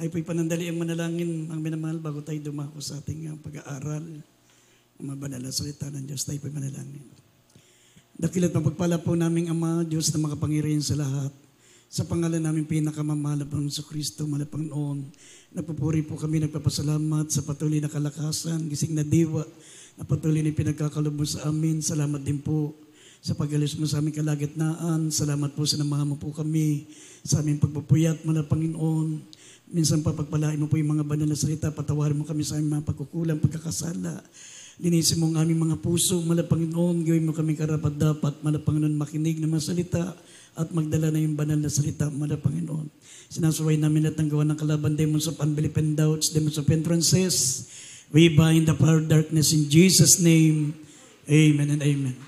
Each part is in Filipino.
Tayo po'y panandali ang manalangin, ang minamahal, bago tayo dumako sa ating pag-aaral ng mabanal na salita ng Diyos. Tayo po'y manalangin. Dakila't mapagpala po naming Ama, Diyos na makapangyarihan sa lahat. Sa pangalan namin pinakamamahal ng Kristo, mahal na Panginoon, nagpupuri po kami, nagpapasalamat sa patuloy na kalakasan, gising na diwa, na patuloy na pinagkakalob mo sa amin. Salamat din po sa pag-alis mo sa aming kalagitnaan. Salamat po sa namahan mo po kami sa aming pagpupuyat, mahal na Panginoon. Minsan pa pagpalain mo po yung mga banal na salita, patawarin mo kami sa aming mga pagkukulang, pagkakasala. Linisin mo ang aming mga puso, mahal na Panginoon, gawin mo kami karapat-dapat, mahal na Panginoon, makinig ng mga salita at magdala na yung banal na salita, mahal na Panginoon. Sinasuway namin at ang gawa ng kalaban, demons of unbelief and doubts, demons of hindrances. We bind the power of darkness in Jesus' name. Amen and amen.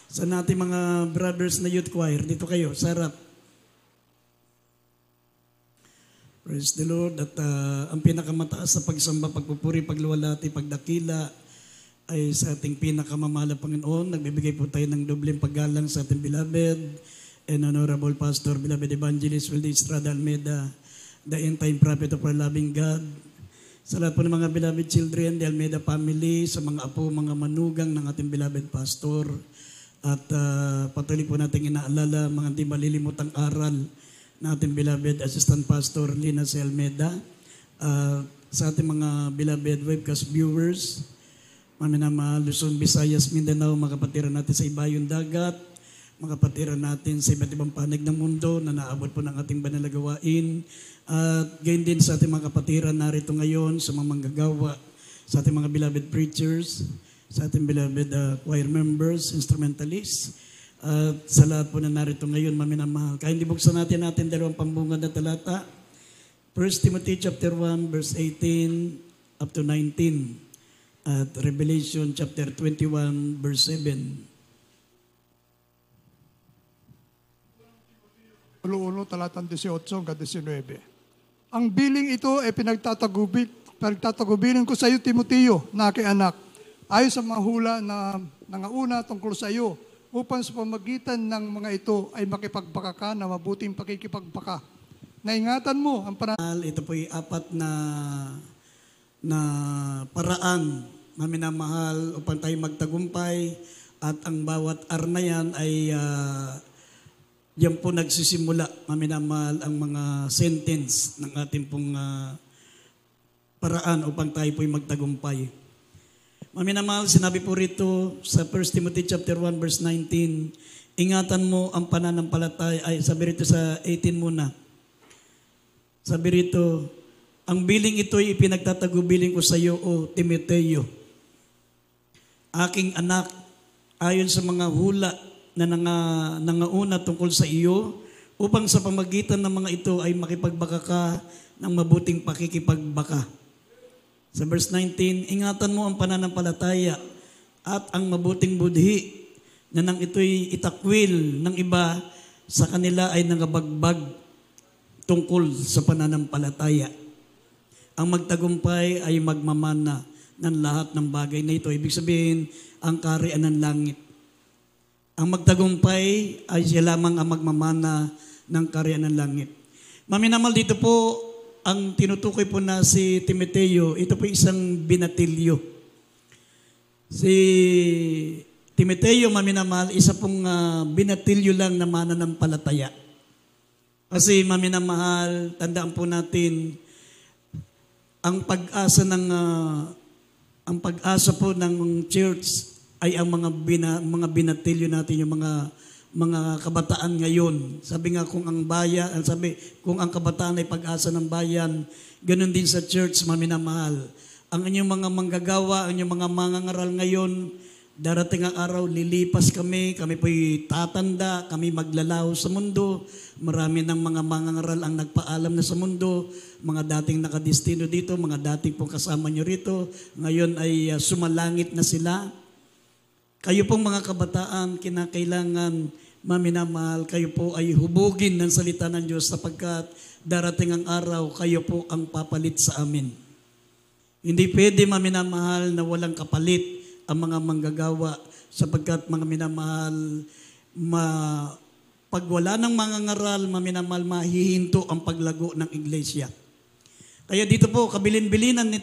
Sa natin mga brothers na youth choir, dito kayo, sarap. Praise the Lord. At ang pinakamataas sa pagsamba, pagpupuri, pagluwalhati, pagdakila ay sa ating pinakamamahal na Panginoon. Nagbibigay po tayo ng dobleng paggalang sa ating beloved and honorable pastor, beloved evangelist Wilde Estrada Almeida, the end-time prophet of our loving God. Sa lahat po ng mga beloved children, the Almeida family, sa mga apo, mga manugang ng ating beloved pastor. At patuloy po natin inaalala mga hindi malilimutang aral na ating beloved Assistant Pastor Lina C. Almeida, sa ating mga beloved webcast viewers, mga Luzon, Visayas, Mindanao, mga kapatiran natin sa ibayong dagat, mga kapatiran natin sa iba't ibang panig ng mundo na naabot po ng ating banal na gawain, at gayon din sa ating mga kapatiran narito ngayon, sa mga manggagawa, sa ating mga beloved preachers, sa ating beloved choir members, instrumentalists, at sa lahat po na narito ngayon, maminamahal. Kaya hindi buksan natin dalawang pambungad na talata. 1 Timothy chapter 1, verse 18 up to 19. At Revelation chapter 21, verse 7. Ulo-ulo, talatang 18 hanggang 19. Ang biling ito ay pinagtatagubilin ko sa iyo, Timoteo, na aking anak, ayon sa mga hula na nangauna tungkol sa iyo, upang sa pamagitan ng mga ito ay makipagbaka ka na mabuting pakikipagbaka. Naingatan mo ang panahon. Ito po ay apat na paraan, maminamahal, upang tayo magtagumpay, at ang bawat arna yan ay yan po nagsisimula, maminamahal, ang mga sentence ng ating pong paraan upang tayo po'y magtagumpay. Maminamahal, sinabi po rito sa 1 Timothy chapter 1 verse 19, ingatan mo ang pananampalataya, ay sabi rito sa 18 muna. Sabi rito, ang biling ito'y ipinagtatagubilin ko sa iyo, O Timoteo, aking anak, ayon sa mga hula na nangauna tungkol sa iyo, upang sa pamagitan ng mga ito ay makipagbaka ka ng mabuting pakikipagbaka. Sa verse 19, ingatan mo ang pananampalataya at ang mabuting budhi na nang ito'y itakwil ng iba, sa kanila ay nangabagbag tungkol sa pananampalataya. Ang magtagumpay ay magmamana ng lahat ng bagay na ito. Ibig sabihin, ang kaharian ng langit. Ang magtagumpay ay siya lamang ang magmamana ng kaharian ng langit. Maminamal, dito po, ang tinutukoy po na si Timoteo, ito po isang binatilyo. Si Timoteo, maminamahal, isa pong binatilyo lang na mananampalataya. Kasi maminamahal, tandaan po natin, ang pag-asa po ng church ay ang mga binatilyo natin, yung mga kabataan ngayon. Sabi nga kung ang kabataan ay pag-asa ng bayan, ganun din sa church, maminamahal. Ang inyong mga manggagawa, ang inyong mga mangangaral ngayon, darating ang araw, lilipas kami po'y tatanda, kami maglalaho sa mundo. Marami ng mga mangangaral ang nagpaalam na sa mundo, mga dating nakadestino dito, mga dating pong kasama nyo rito, ngayon ay sumalangit na sila. Kayo pong mga kabataan, kinakailangan, maminamahal, kayo po ay hubugin ng salita ng Diyos, sapagkat darating ang araw, kayo po ang papalit sa amin. Hindi pwede, maminamahal, na walang kapalit ang mga manggagawa, sapagkat mga minamahal, pag wala ng mga ngaral, maminamahal, mahihinto ang paglago ng iglesia. Kaya dito po, kabilin-bilinan ni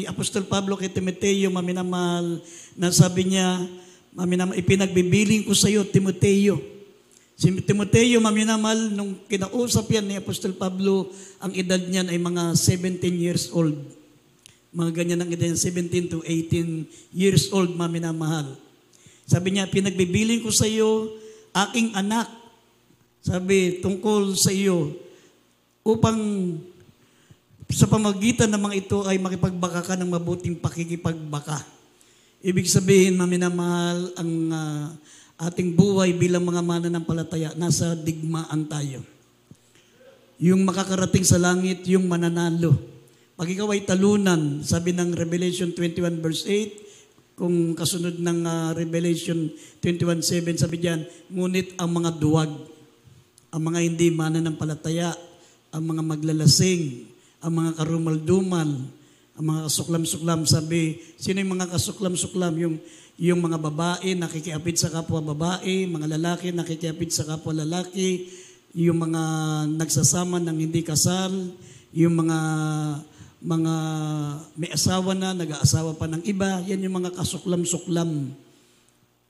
Apostol Pablo kay Timoteo, maminamahal, na sabi niya, maminamahal, ipinagbibiling ko sa iyo, Timoteo. Si Timoteo, maminamahal, nung kinausap yan ni Apostol Pablo, ang edad niyan ay mga 17 years old. Mga ganyan ang edad niyan, 17 to 18 years old, maminamahal. Sabi niya, pinagbibiling ko sa iyo, aking anak. Sabi, tungkol sa iyo, upang sa pamagitan ng mga ito ay makipagbaka ka ng mabuting pakikipagbaka. Ibig sabihin, maminamahal, ang ating buhay bilang mga mananampalataya, nasa digmaan tayo. Yung makakarating sa langit, yung mananalo. Pag ikaw ay talunan, sabi ng Revelation 21 verse 8, kung kasunod ng Revelation 21:7, sabi diyan, ngunit ang mga duwag, ang mga hindi mananampalataya, ang mga maglalasing, ang mga karumaldumal, ang mga kasuklam-suklam, sabi, sino yung mga kasuklam-suklam? Yung mga babae nakikiapid sa kapwa babae, mga lalaki nakikiapid sa kapwa lalaki, yung mga nagsasama ng hindi kasal, yung mga may asawa na, nag-aasawa pa ng iba, yan yung mga kasuklam-suklam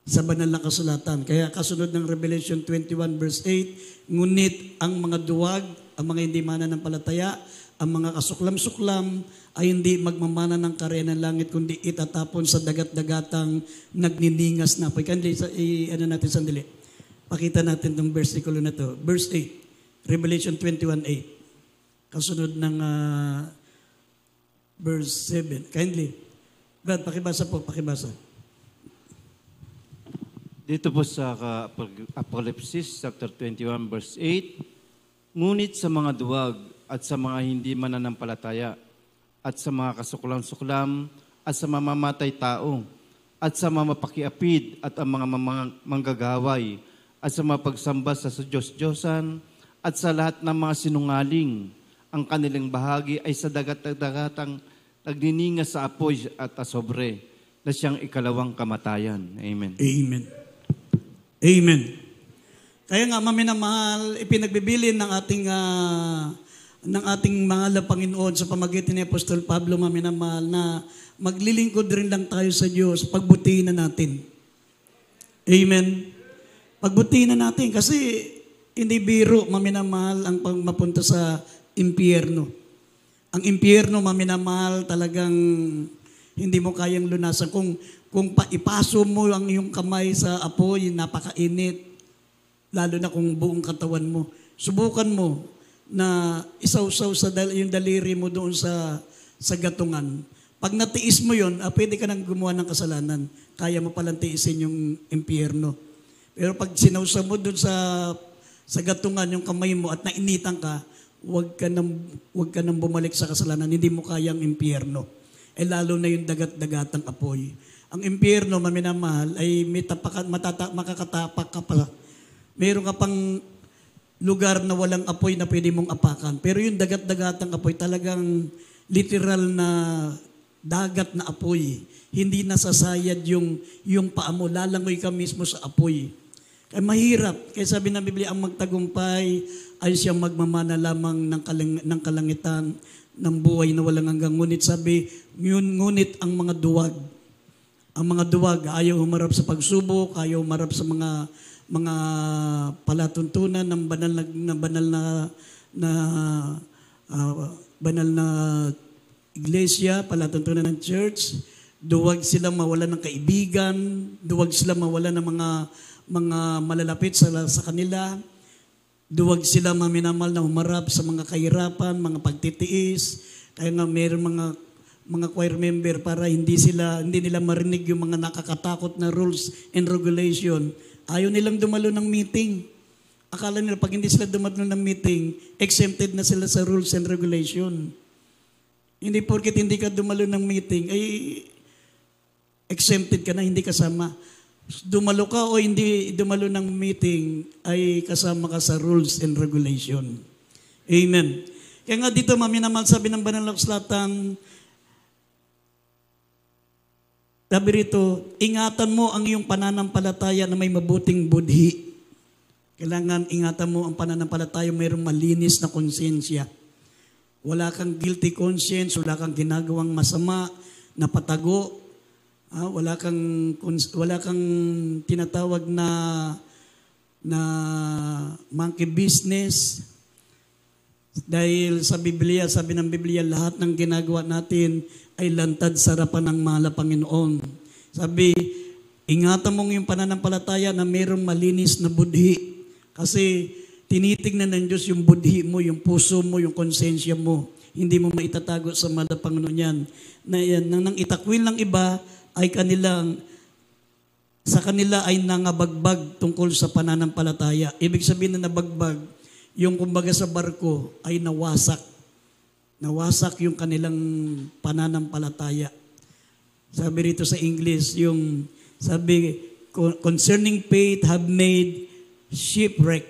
sa banal na kasulatan. Kaya kasunod ng Revelation 21 verse 8, ngunit ang mga duwag, ang mga hindi mananampalataya, ang mga kasuklam-suklam ay hindi magmamana ng karya ng langit, kundi itatapon sa dagat-dagatang nagniningas na apoy. Ano natin sandali? Pakita natin itong versikulo na to. Verse 8, Revelation 21:8. Kasunod ng verse 7. Kindly. Brad, pakibasa po, pakibasa. Dito po sa Apocalypse chapter 21 verse 8, ngunit sa mga duwag at sa mga hindi mananampalataya at sa mga kasuklam-suklam at sa mamamatay tao at sa mga mapakiapid at ang mga manggagaway at sa mga pagsamba sa Diyos-Diyosan at sa lahat ng mga sinungaling, ang kanilang bahagi ay sa dagat-dagatang nagniningas sa apoy at asobre na siyang ikalawang kamatayan. Amen. Amen. Amen. Kaya nga, maminamahal, ipinagbibilin ng ating mahal na Panginoon sa pamagitan ni Apostol Pablo, maminamahal, na maglilingkod rin lang tayo sa Diyos, pagbutihin na natin. Amen. Pagbutihin na natin kasi hindi biro, maminamahal, ang mapunta sa impyerno. Ang impyerno, maminamahal, talagang hindi mo kayang lunasan. Kung ipaso mo ang iyong kamay sa apoy, napakainit, lalo na kung buong katawan mo. Subukan mo na isawsaw yung daliri mo doon sa gatungan. Pag natiis mo yon, pwede ka nang gumawa ng kasalanan. Kaya mo palang tiisin yung impyerno. Pero pag sinawsaw mo doon sa gatungan yung kamay mo at nainitan ka, huwag ka nang bumalik sa kasalanan. Hindi mo kayang impyerno. Lalo na yung dagat-dagatang apoy. Ang impyerno, maminamahal, ay makakatapak ka pa. Meron ka pang lugar na walang apoy na pwede mong apakan. Pero yung dagat-dagatang apoy, talagang literal na dagat na apoy. Hindi nasasayad yung paa mo. Lalangoy ka mismo sa apoy. Kaya mahirap. Kaya sabi ng Biblia, ang magtagumpay ay siyang magmamana lamang ng kalangitan, ng buhay na walang hanggang. Ngunit sabi, ngunit ang mga duwag. Ang mga duwag, ayaw humarap sa pagsubok, ayaw humarap sa mga palatuntunan ng banal na iglesia, palatuntunan ng church. Duwag sila mawalan ng kaibigan, duwag sila mawalan ng mga malalapit sa kanila. Duwag sila maminamal na humarap sa mga kahirapan, mga pagtitiis. Kaya nga mayroon mga choir member para hindi nila marinig yung mga nakakatakot na rules and regulation. Ayaw nilang dumalo ng meeting. Akala nila pag hindi sila dumalo ng meeting, exempted na sila sa rules and regulation. Hindi porket hindi ka dumalo ng meeting, ay exempted ka na, hindi kasama. Dumalo ka o hindi dumalo ng meeting, ay kasama ka sa rules and regulation. Amen. Kaya nga dito, maminamahal, sabi ng banal na kasulatan, sabi rito, ingatan mo ang iyong pananampalataya na may mabuting budhi. Kailangan ingatan mo ang pananampalataya mayroong malinis na konsensya. Wala kang guilty conscience, wala kang ginagawang masama na patago. Wala kang tinatawag na monkey business. Dahil sa Biblia, sabi ng Biblia, lahat ng ginagawa natin ay lantad sa harapan ng mahal na Panginoon. Sabi, ingatan mong yung pananampalataya na mayroong malinis na budhi. Kasi tinitignan ng Diyos yung budhi mo, yung puso mo, yung konsensya mo. Hindi mo maitatago sa mahal na Panginoon yan. Nang itakwil ng iba ay sa kanila ay nangabagbag tungkol sa pananampalataya. Ibig sabihin na nabagbag, yung kumbaga sa barko ay nawasak. Nawasak yung kanilang pananampalataya. Sabi rito sa English, concerning faith have made shipwreck.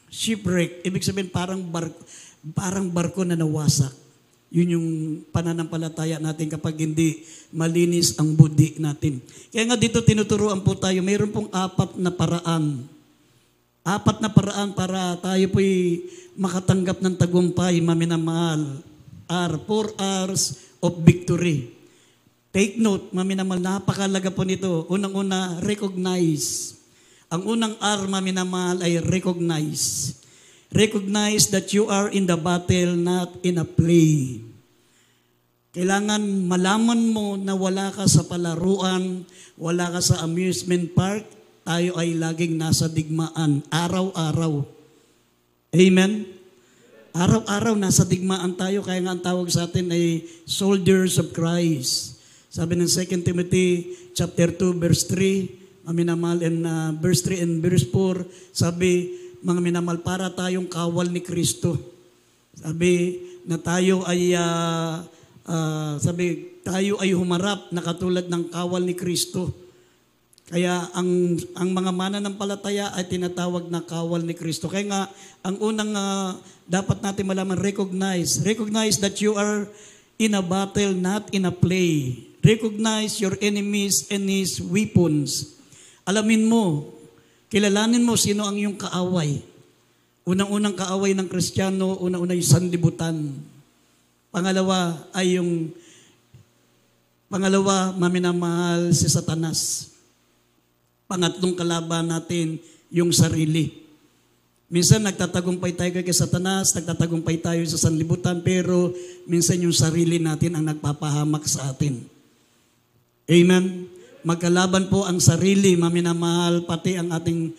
Shipwreck, ibig sabihin parang barko na nawasak. Yun yung pananampalataya natin kapag hindi malinis ang budi natin. Kaya nga dito tinuturuan po tayo, mayroon pong 4 na paraan. 4 na paraan para tayo po'y makatanggap ng tagumpay, maminamahal. 4 R's of victory. Take note, maminamahal, napakalaga po nito. Unang-una, recognize. Ang unang R, maminamahal, ay recognize. Recognize that you are in the battle, not in a play. Kailangan malaman mo na wala ka sa palaruan, wala ka sa amusement park, tayo ay laging nasa digmaan, araw-araw. Amen? Araw-araw nasa digmaan tayo, kaya nga ang tawag sa atin ay soldiers of Christ. Sabi ng 2 Timothy chapter 2 verse 3, minamahal, and verse 3 and verse 4, sabi, mga minamahal, para tayong kawal ni Kristo. Sabi na tayo ay tayo ay humarap na katulad ng kawal ni Kristo. Kaya ang mga mananampalataya ay tinatawag na kawal ni Kristo. Kaya nga, ang unang dapat natin malaman, recognize. Recognize that you are in a battle, not in a play. Recognize your enemies and his weapons. Alamin mo, kilalanin mo sino ang iyong kaaway. Unang-unang kaaway ng Kristiyano, unang-una yung sanlibutan. Pangalawa, maminamahal si Satanas. Pangatlong kalaban natin, yung sarili. Minsan nagtatagumpay tayo kay Satanas, nagtatagumpay tayo sa sanlibutan, pero minsan yung sarili natin ang nagpapahamak sa atin. Amen? Magkalaban po ang sarili, maminamahal, pati ang ating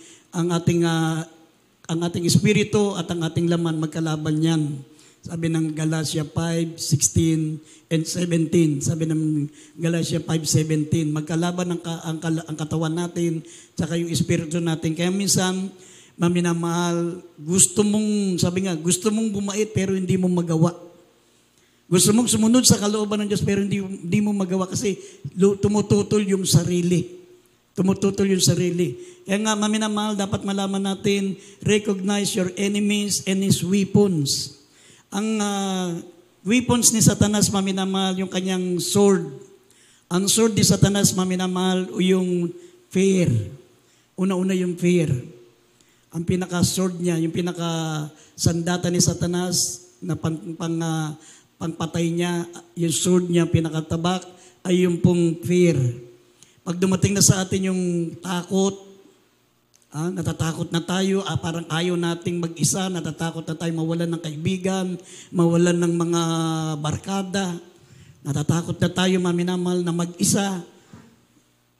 espiritu at ang ating laman, magkalaban yan. Sabi ng Galatia 5:16 and 17. Sabi ng Galatia 5:17, magkalaban ang katawan natin saka yung espiritu natin. Kaya minsan, maminamahal, gusto mong bumait pero hindi mo magawa. Gusto mong sumunod sa kalooban ng Diyos pero hindi mo magawa kasi tumututol yung sarili. Tumututol yung sarili. Kaya nga, maminamahal, dapat malaman natin, recognize your enemies and his weapons. Ang weapons ni Satanas, maminamahal, yung kanyang sword. Ang sword ni Satanas, maminamahal, yung fear. Una-una yung fear. Ang pinaka-sword niya, yung pinaka-sandata ni Satanas na pangpatay niya, yung sword niya, pinakatabak, ay yung pong fear. Pag dumating na sa atin yung takot, natatakot na tayo, parang ayaw nating mag-isa, natatakot na tayo mawalan ng kaibigan, mawalan ng mga barkada, natatakot na tayo maminamahal na mag-isa.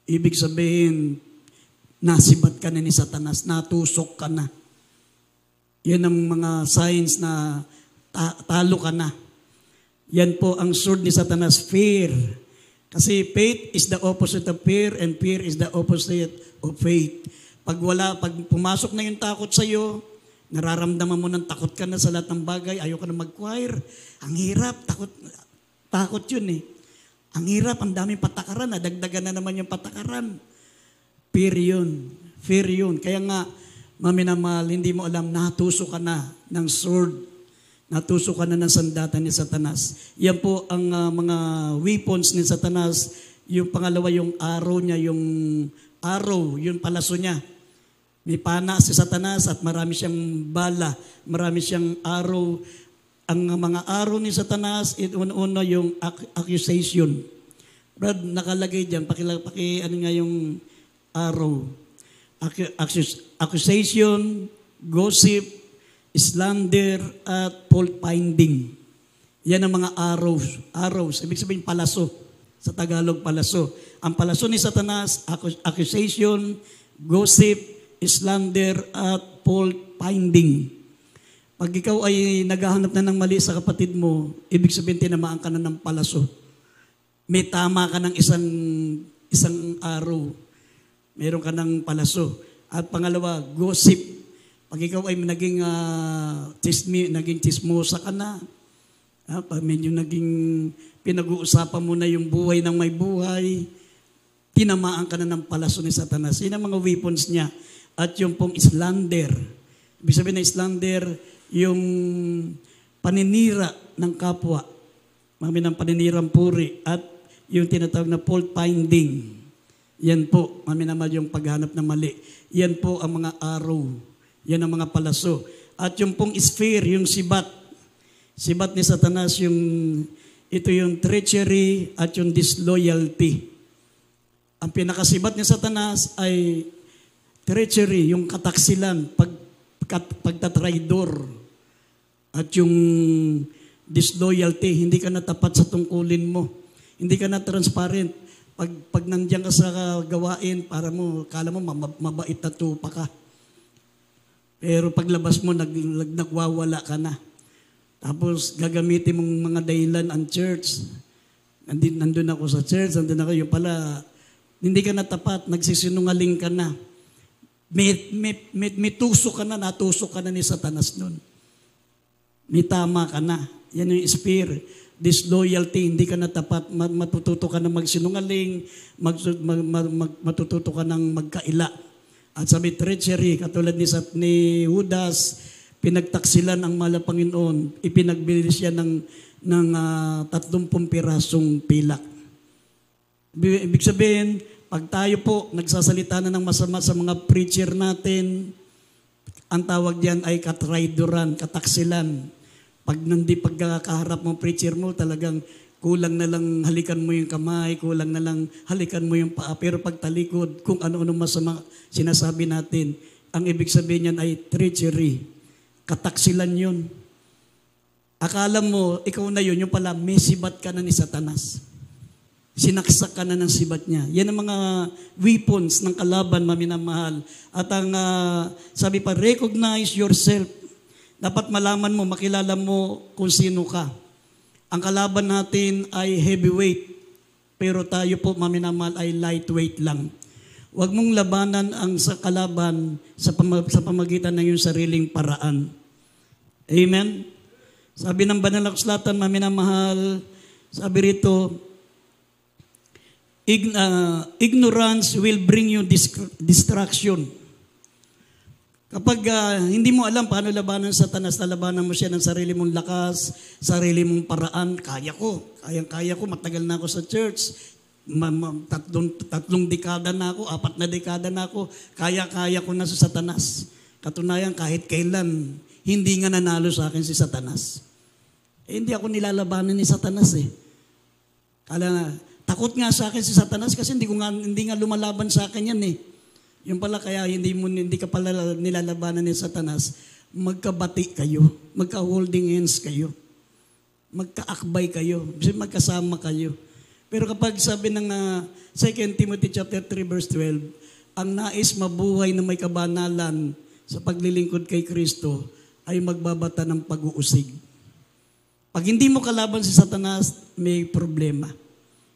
Ibig sabihin, nasibat ka na ni Satanas, natusok ka na. Yan ang mga signs na talo ka na. Yan po ang sword ni Satanas, fear. Kasi faith is the opposite of fear and fear is the opposite of faith. Pag pumasok na yung takot sa iyo, nararamdaman mo ng takot ka na sa lahat ng bagay, ayaw ka na mag-choir. Ang hirap, takot yun eh. Ang hirap, ang daming patakaran, nadagdagan na naman yung patakaran. Fear yun. Kaya nga, maminamahal, hindi mo alam, natusok ka na ng sword. Natusok ka na ng sandata ni Satanas. Yan po ang mga weapons ni Satanas. Yung pangalawa, yung arrow niya, yung palaso niya. May pana si Satanas at marami siyang bala, marami siyang arrow. Ang mga araw ni Satanas, una yung accusation. Brad, nakalagay dyan, ano nga yung araw. Accusation, gossip, slander, at fault finding. Yan ang mga arrows. Ibig sabihin palaso. Sa Tagalog, palaso. Ang palaso ni Satanas, accusation, gossip, slander, at fault finding. Pag ikaw ay naghahanap na ng mali sa kapatid mo, ibig sabihin tinamaan ka na ng palaso. May tama ka ng isang araw. Meron ka ng palaso. At pangalawa, gossip. Pag ikaw ay naging chismosa ka na, pag medyo naging pinag-uusapan mo na yung buhay ng may buhay, tinamaan ka na ng palaso ni Satanas. Yun ang mga weapons niya. At yung pong slander. Ibig sabihin na slander, yung paninira ng kapwa. Ng paninirang puri. At yung tinatawag na fault finding. Yan po, naman yung paghanap ng mali. Yan po ang mga araw. Yan ang mga palaso. At yung pong sphere, yung sibat. Sibat ni Satanas, ito yung treachery at yung disloyalty. Ang pinakasibat ni Satanas ay treachery, yung kataksilan, pagtatraidor. At yung disloyalty, hindi ka na tapat sa tungkulin mo. Hindi ka na transparent. Pag nandiyan ka sa gawain, kala mo mabait na tupa ka. Pero paglabas mo, nagwawala ka na. Tapos gagamitin mong mga dahilan ang church. Nandun ako sa church, nandun ako. Yung pala, hindi ka na tapat, nagsisinungaling ka na. May tusok ka na, natusok ka na ni Satanas nun. May tama ka na. Yan yung spear. Disloyalty, hindi ka na tapat, matututo ka na magsinungaling, matututo ka ng magkaila. At sabi, treachery, katulad ni Judas, pinagtaksilan ang mahal na Panginoon, ipinagbili siya ng 30 pirasong pilak. Ibig sabihin, pag tayo po nagsasalita na ng masama sa mga preacher natin, ang tawag diyan ay katraidoran, kataksilan. Pag pagkakaharap mo preacher mo, talagang kulang na lang halikan mo yung kamay, kulang na lang halikan mo yung paa. Pero pag talikod, kung ano-ano masama sinasabi natin, ang ibig sabihin niyan ay treachery. Kataksilan yun. Akala mo, ikaw na yun, yung pala, may sibat ka na ni Satanas. Sinaksak ka na ng sibat niya. Yan ang mga weapons ng kalaban, maminamahal. At ang sabi pa, recognize yourself. Dapat malaman mo, makilala mo kung sino ka. Ang kalaban natin ay heavyweight. Pero tayo po, maminamahal, ay lightweight lang. Huwag mong labanan ang sa kalaban sa pamagitan ng iyong sariling paraan. Amen? Sabi ng banal na kasulatan, maminamahal, sabi rito, ignorance will bring you distraction. Kapag hindi mo alam paano labanan sa Satanas, nalabanan mo siya ng sarili mong lakas, sarili mong paraan, kaya ko, matagal na ako sa church, tatlong dekada na ako, 4 na dekada na ako, kaya ko na sa Satanas. Katunayan, kahit kailan, hindi nga nanalo sa akin si Satanas. Hindi ako nilalabanan ni Satanas eh. Takot nga sa akin si Satanas kasi hindi nga lumalaban sa akin yan eh. Yung pala kaya hindi ka pala nilalabanan ni Satanas, magkabati kayo, magka-holding hands kayo, magkaakbay kayo, magkasama kayo. Pero kapag sabi ng 2 Timothy chapter 3 verse 12, ang nais mabuhay na may kabanalan sa paglilingkod kay Kristo ay magbabata ng pag-uusig. Pag hindi mo kalaban si Satanas, may problema.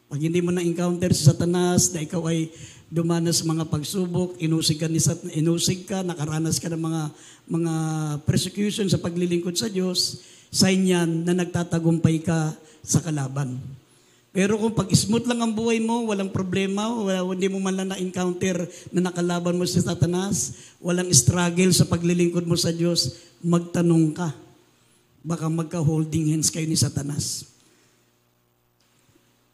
Pag hindi mo na-encounter si Satanas na ikaw ay dumanas sa mga pagsubok, inusig ka, nakaranas ka ng mga persecution sa paglilingkod sa Diyos, sign yan na nagtatagumpay ka sa kalaban. Pero kung pag smooth lang ang buhay mo, walang problema, hindi mo man lang na-encounter na nakalaban mo si Satanas, walang struggle sa paglilingkod mo sa Diyos, magtanong ka. Baka magka-holding hands kayo ni Satanas.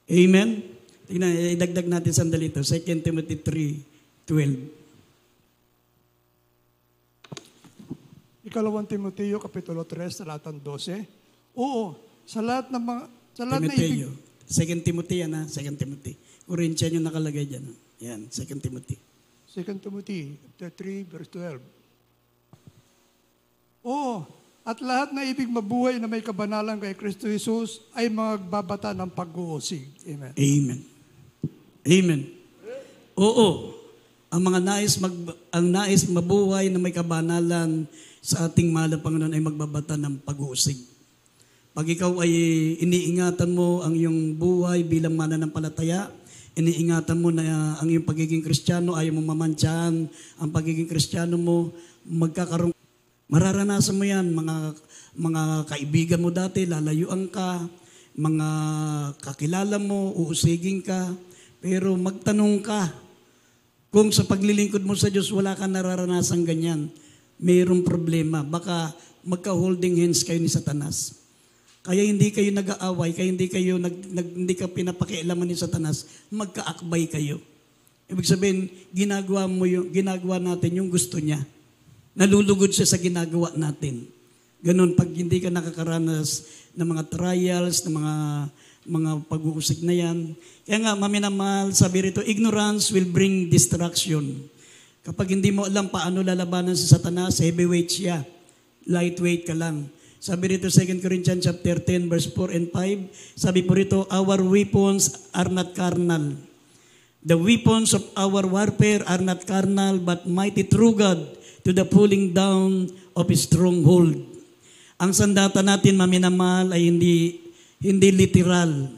Amen? Tingnan, idagdag natin sandali ito. 2 Timothy 3:12. Ikalawang Timoteo, Kapitulo 3, talatang 12. Oo, sa lahat ng mga, sa lahat na ibig, Timoteo. 2 Timothy yan ha, 2 Timothy. Corinthian yung nakalagay dyan. Yan, 2 Timothy. 2 Timothy 3 verse 12. Oo, at lahat na ibig mabuhay na may kabanalan kay Kristo Jesus ay magbabata ng pag-uusig. Amen. Amen. Amen. Oo. Ang nais mabuhay na may kabanalan sa ating mahal na Panginoon ay magbabata ng pag-uusig. Pag ikaw ay iniingatan mo ang iyong buhay bilang mananampalataya, iniingatan mo na ang iyong pagiging Kristiyano, ayaw mo mamantsahan ang pagiging Kristiyano mo, mararanasan mo yan, mga kaibigan mo dati, lalayuan ka, mga kakilala mo, uusigin ka, pero magtanong ka, kung sa paglilingkod mo sa Diyos, wala ka nararanasan ganyan, mayroong problema, baka magka-holding hands kayo ni Satanas. Kaya hindi kayo nag-aaway, kaya hindi ka pinapakialaman ni Satanas, magkaakbay kayo. Ibig sabihin, ginagawa natin yung gusto niya. Nalulugod siya sa ginagawa natin. Ganun, pag hindi ka nakakaranas ng mga trials, ng mga pag-uusig na yan. Kaya nga, maminamahal, sabi rito, ignorance will bring distraction. Kapag hindi mo alam paano lalabanan si Satanas, heavyweight siya. Lightweight ka lang. Sabi rito 2 Corinthians chapter 10 verse 4 and 5, sabi po rito, our weapons are not carnal. The weapons of our warfare are not carnal, but mighty through God to the pulling down of a stronghold. Ang sandata natin, maminamahal, ay hindi literal.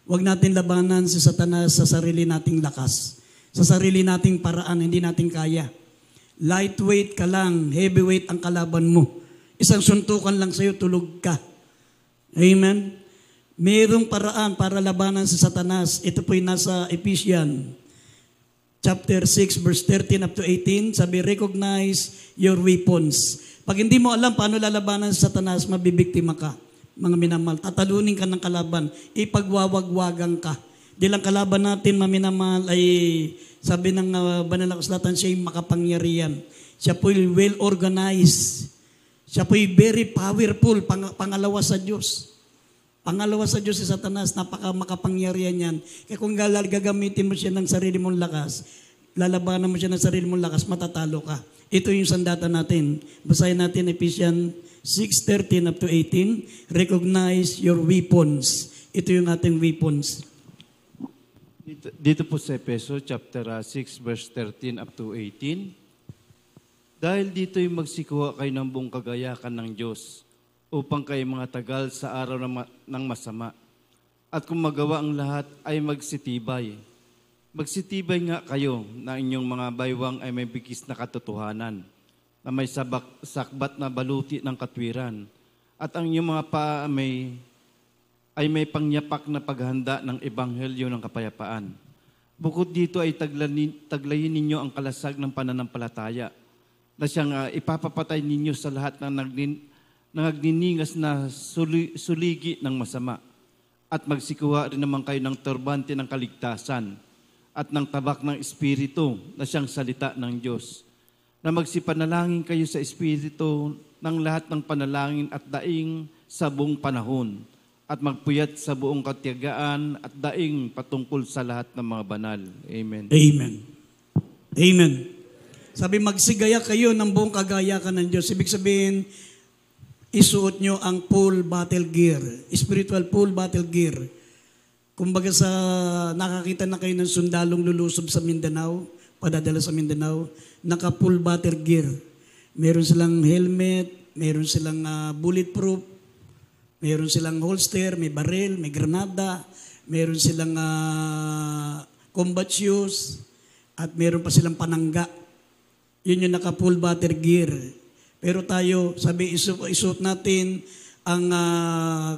Huwag natin labanan si Satanas sa sarili nating lakas. Sa sarili nating paraan, hindi natin kaya. Lightweight ka lang, heavyweight ang kalaban mo. Isang suntukan lang sa'yo, tulog ka. Amen? Mayroong paraan para labanan si Satanas. Ito po'y nasa Ephesians chapter 6 verse 13 up to 18. Sabi, recognize your weapons. Pag hindi mo alam paano lalabanan si Satanas, mabibiktima ka. Mga minamahal, tatalunin ka ng kalaban. Ipagwawagwagang ka. Di lang kalaban natin, maminamahal, ay sabi ng banal na kasulatan, siya yung makapangyarihan. Siya po'y well-organized. Siya po'y very powerful, pangalawa sa Diyos. Pangalawa sa Diyos si Satanas, makapangyarihan yan. Kaya kung gagamitin mo siya ng sarili mong lakas, lalabanan mo siya ng sarili mong lakas, matatalo ka. Ito yung sandata natin. Basahin natin Ephesians 6:13 up to 18. Recognize your weapons. Ito yung ating weapons. Dito po sa Efeso chapter 6 verse 13 up to 18. Dahil dito'y magsikuha kayo ng buong kagayakan ng Diyos upang kayo mga tagal sa araw ng masama. At kung magawa ang lahat ay magsitibay. Magsitibay nga kayo na inyong mga baywang ay may bigis na katotohanan, na may sakbat na baluti ng katwiran. At ang inyong mga paa ay may pangyapak na paghanda ng ebanghelyo ng kapayapaan. Bukod dito ay taglayin ninyo ang kalasag ng pananampalataya, na siyang ipapapatay ninyo sa lahat ng nagniningas na suligi ng masama. At magsikuha rin naman kayo ng turbante ng kaligtasan at ng tabak ng Espiritu na siyang salita ng Diyos. Na magsipanalangin kayo sa Espiritu ng lahat ng panalangin at daing sa buong panahon. At magpuyat sa buong katiyagaan at daing patungkol sa lahat ng mga banal. Amen. Amen. Amen. Sabi, magsigaya kayo ng buong kagayakan ng Diyos. Ibig sabihin, isuot nyo ang full battle gear. Spiritual full battle gear. Kumbaga sa nakakita na kayo ng sundalong lulusob sa Mindanao, padadala sa Mindanao, naka full battle gear. Meron silang helmet, meron silang bulletproof, meron silang holster, may baril, may granada, meron silang combat shoes, at meron pa silang panangga. Yun yung naka-full battle gear. Pero tayo, sabi, isuot natin ang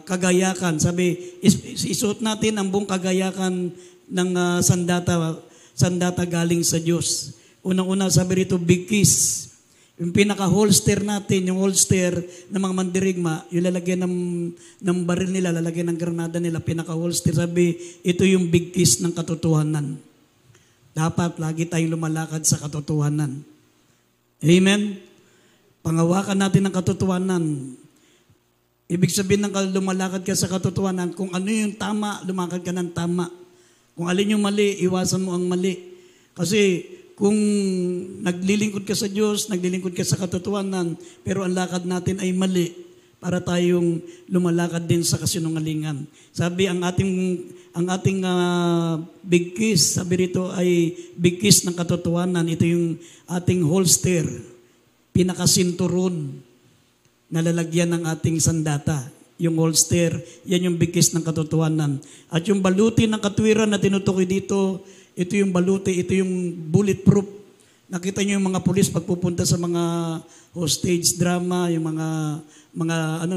kagayakan. Sabi, isuot natin ang buong kagayakan ng sandata galing sa Diyos. Unang-una, sabi rito, big kiss. Yung pinaka-holster natin, yung holster ng mga mandirigma, yung lalagyan ng baril nila, lalagyan ng granada nila, pinaka-holster. Sabi, ito yung big kiss ng katotohanan. Dapat lagi tayong lumalakad sa katotohanan. Amen? Pangawakan natin ang katotohanan. Ibig sabihin ng lumalakad ka sa katotohanan, kung ano yung tama, lumakad ka ng tama. Kung alin yung mali, iwasan mo ang mali. Kasi kung naglilingkod ka sa Diyos, naglilingkod ka sa katotohanan, pero ang lakad natin ay mali, para tayong lumalakad din sa kasinungalingan. Sabi, ang ating big kiss, sabi rito ay big kiss ng katotohanan. Ito yung ating holster, pinakasinturon, nalalagyan ng ating sandata. Yung holster, yan yung big kiss ng katotohanan. At yung baluti ng katwiran na tinutukoy dito, ito yung baluti, ito yung bulletproof. Nakita niyo yung mga pulis pagpupunta sa mga hostage drama, yung mga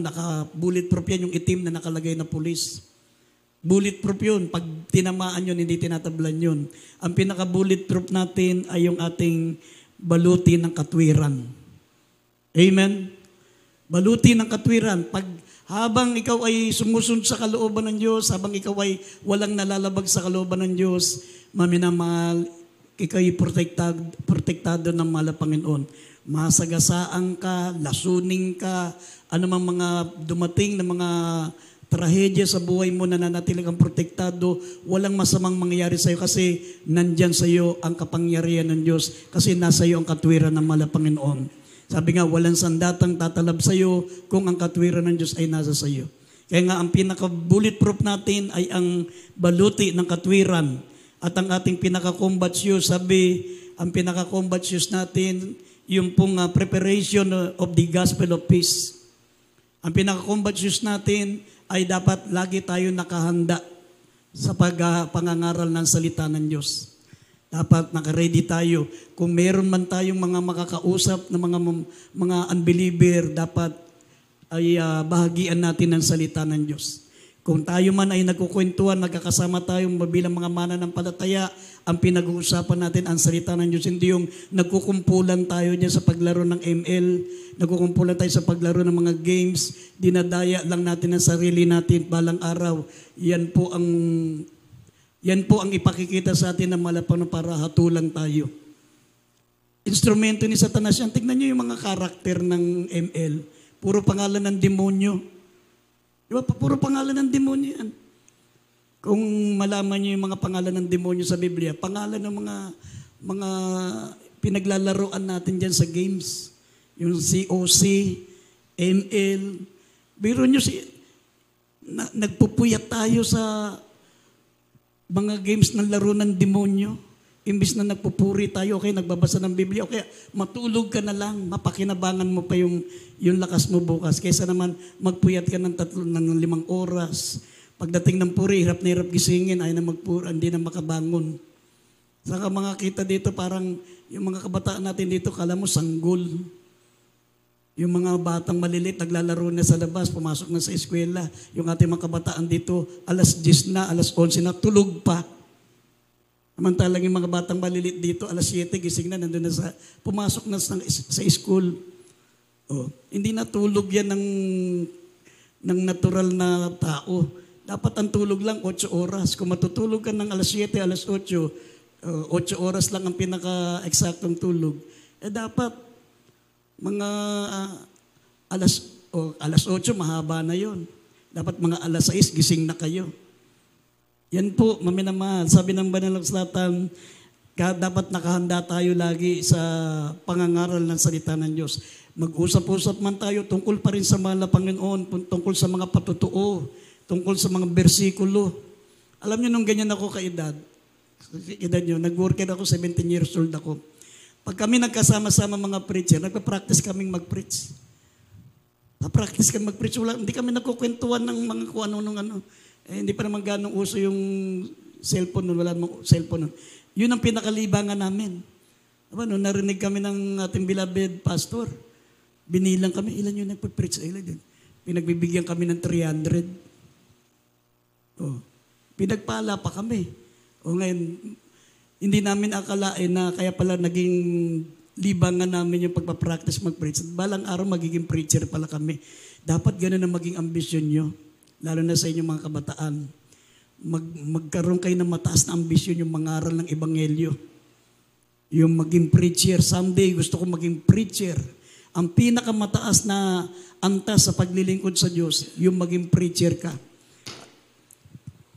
naka-bulletproof yan, yung itim na nakalagay na pulis. Bulletproof yun. Pag tinamaan yun, hindi tinatablan yun. Ang pinaka-bulletproof natin ay yung ating baluti ng katwiran. Amen? Baluti ng katwiran. Habang ikaw ay sumusunod sa kalooban ng Diyos, habang ikaw ay walang nalalabag sa kalooban ng Diyos, maminamahal, ikaw ay protektado ng mahal na Panginoon. Masagasaan ka, lasuning ka, anumang mga dumating na mga trahedya sa buhay mo na nanatiling kang protektado, walang masamang mangyayari sa iyo kasi nandyan sa iyo ang kapangyarihan ng Diyos kasi nasa iyo ang katwiran ng mahal na Panginoon. Sabi nga, walang sandatang tatalab sa iyo kung ang katwiran ng Diyos ay nasa sa iyo. Kaya nga, ang pinaka-bulletproof natin ay ang baluti ng katwiran. At ang ating pinaka-combat shoes, sabi, ang pinaka-combat shoes natin, yung pong preparation of the gospel of peace. Ang pinaka-combat shoes natin ay dapat lagi tayo nakahanda sa pangangaral ng salita ng Diyos. Dapat naka-ready tayo. Kung meron man tayong mga makakausap na mga unbeliever, dapat ay bahagian natin ng salita ng Diyos. Kung tayo man ay nagkukwentuhan, nagkakasama tayong bilang mga mananampalataya, ang pinag-uusapan natin ang salita ng Diyos. Hindi yung nagkukumpulan tayo dyan sa paglaro ng ML, nagkukumpulan tayo sa paglaro ng mga games, dinadaya lang natin ang sarili natin balang araw. Yan po ang ipakikita sa atin ng malapano para hatulan tayo. Instrumento ni Satanas yan. Tignan nyo yung mga karakter ng ML. Puro pangalan ng demonyo. Diba? Puro pangalan ng demonyo yan. Kung malaman nyo yung mga pangalan ng demonyo sa Biblia, pangalan ng mga pinaglalaroan natin dyan sa games. Yung COC, ML. Biro nyo, nagpupuyat tayo sa mga games ng laro ng demonyo. Imbis na nagpupuri tayo, okay, nagbabasa ng Biblia, okay, matulog ka na lang, mapakinabangan mo pa yung lakas mo bukas. Kaysa naman magpuyat ka ng 5 oras. Pagdating ng puri, hirap na hirap gisingin, ay na magpura, hindi na makabangon. Saka mga kita dito, parang yung mga kabataan natin dito, kala mo sanggol. Yung mga batang maliliit, naglalaro na sa labas, pumasok na sa eskwela. Yung ating mga kabataan dito, alas 10 na, alas 11 na, tulog pa. Samantalang yung mga batang maliliit dito, alas 7, gising na, nandun na pumasok na sa school. Oh, hindi natulog yan ng natural na tao. Dapat ang tulog lang 8 oras. Kung matutulog ka ng alas 7, alas 8, 8 oras lang ang pinaka-eksaktong tulog. Dapat mga alas 8, mahaba na yon. Dapat mga alas 6, gising na kayo. Yan po, maminamahal. Sabi ng Banal na Kasulatan, dapat nakahanda tayo lagi sa pangangaral ng salita ng Diyos. Mag-usap-usap man tayo tungkol pa rin sa mahal na Panginoon, tungkol sa mga patutuo, tungkol sa mga bersikulo. Alam niyo, nung ganyan ako kaedad nyo, nag-worker ako, 17 years old ako. Pag kami nagkasama-sama mga preacher, nagpa-practice kaming mag-preach. Na-practice kami mag-preach. Hindi kami nagkukwentuhan ng mga kung ano. Hindi pa naman ganong uso yung cellphone nun. Wala namang cellphone nun. Yun ang pinakalibangan namin. Noon narinig kami ng ating beloved pastor. Binilang kami, ilan yun nagpa-preach? Ilan yun? Pinagbibigyan kami ng 300. Pinagpala pa kami. Ngayon, hindi namin akalain na kaya pala naging libangan namin yung pagpapractice mag-preach. Balang araw magiging preacher pala kami. Dapat ganun ang maging ambisyon nyo. Lalo na sa inyong mga kabataan. Magkaroon kayo ng mataas na ambisyon yung mangaral ng ebanghelyo. Yung maging preacher. Someday gusto ko maging preacher. ang pinakamataas na antas sa paglilingkod sa Diyos, yung maging preacher ka.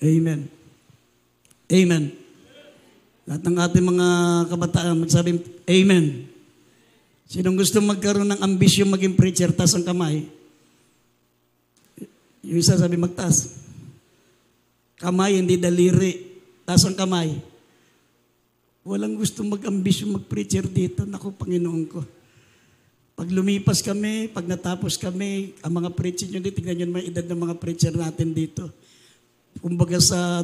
Amen. Amen. Lahat ng ating mga kabataan, magsabi, Amen. Sinong gusto magkaroon ng ambisyon maging preacher, taas ang kamay? Yung isa sabi, magtaas. Kamay, hindi daliri. Taas ang kamay. Walang gusto mag-ambisyon mag-preacher dito. Naku, Panginoon ko. Pag lumipas kami, pag natapos kami, ang mga preacher nyo dito, tignan nyo naman edad ng mga preacher natin dito. Kumbaga sa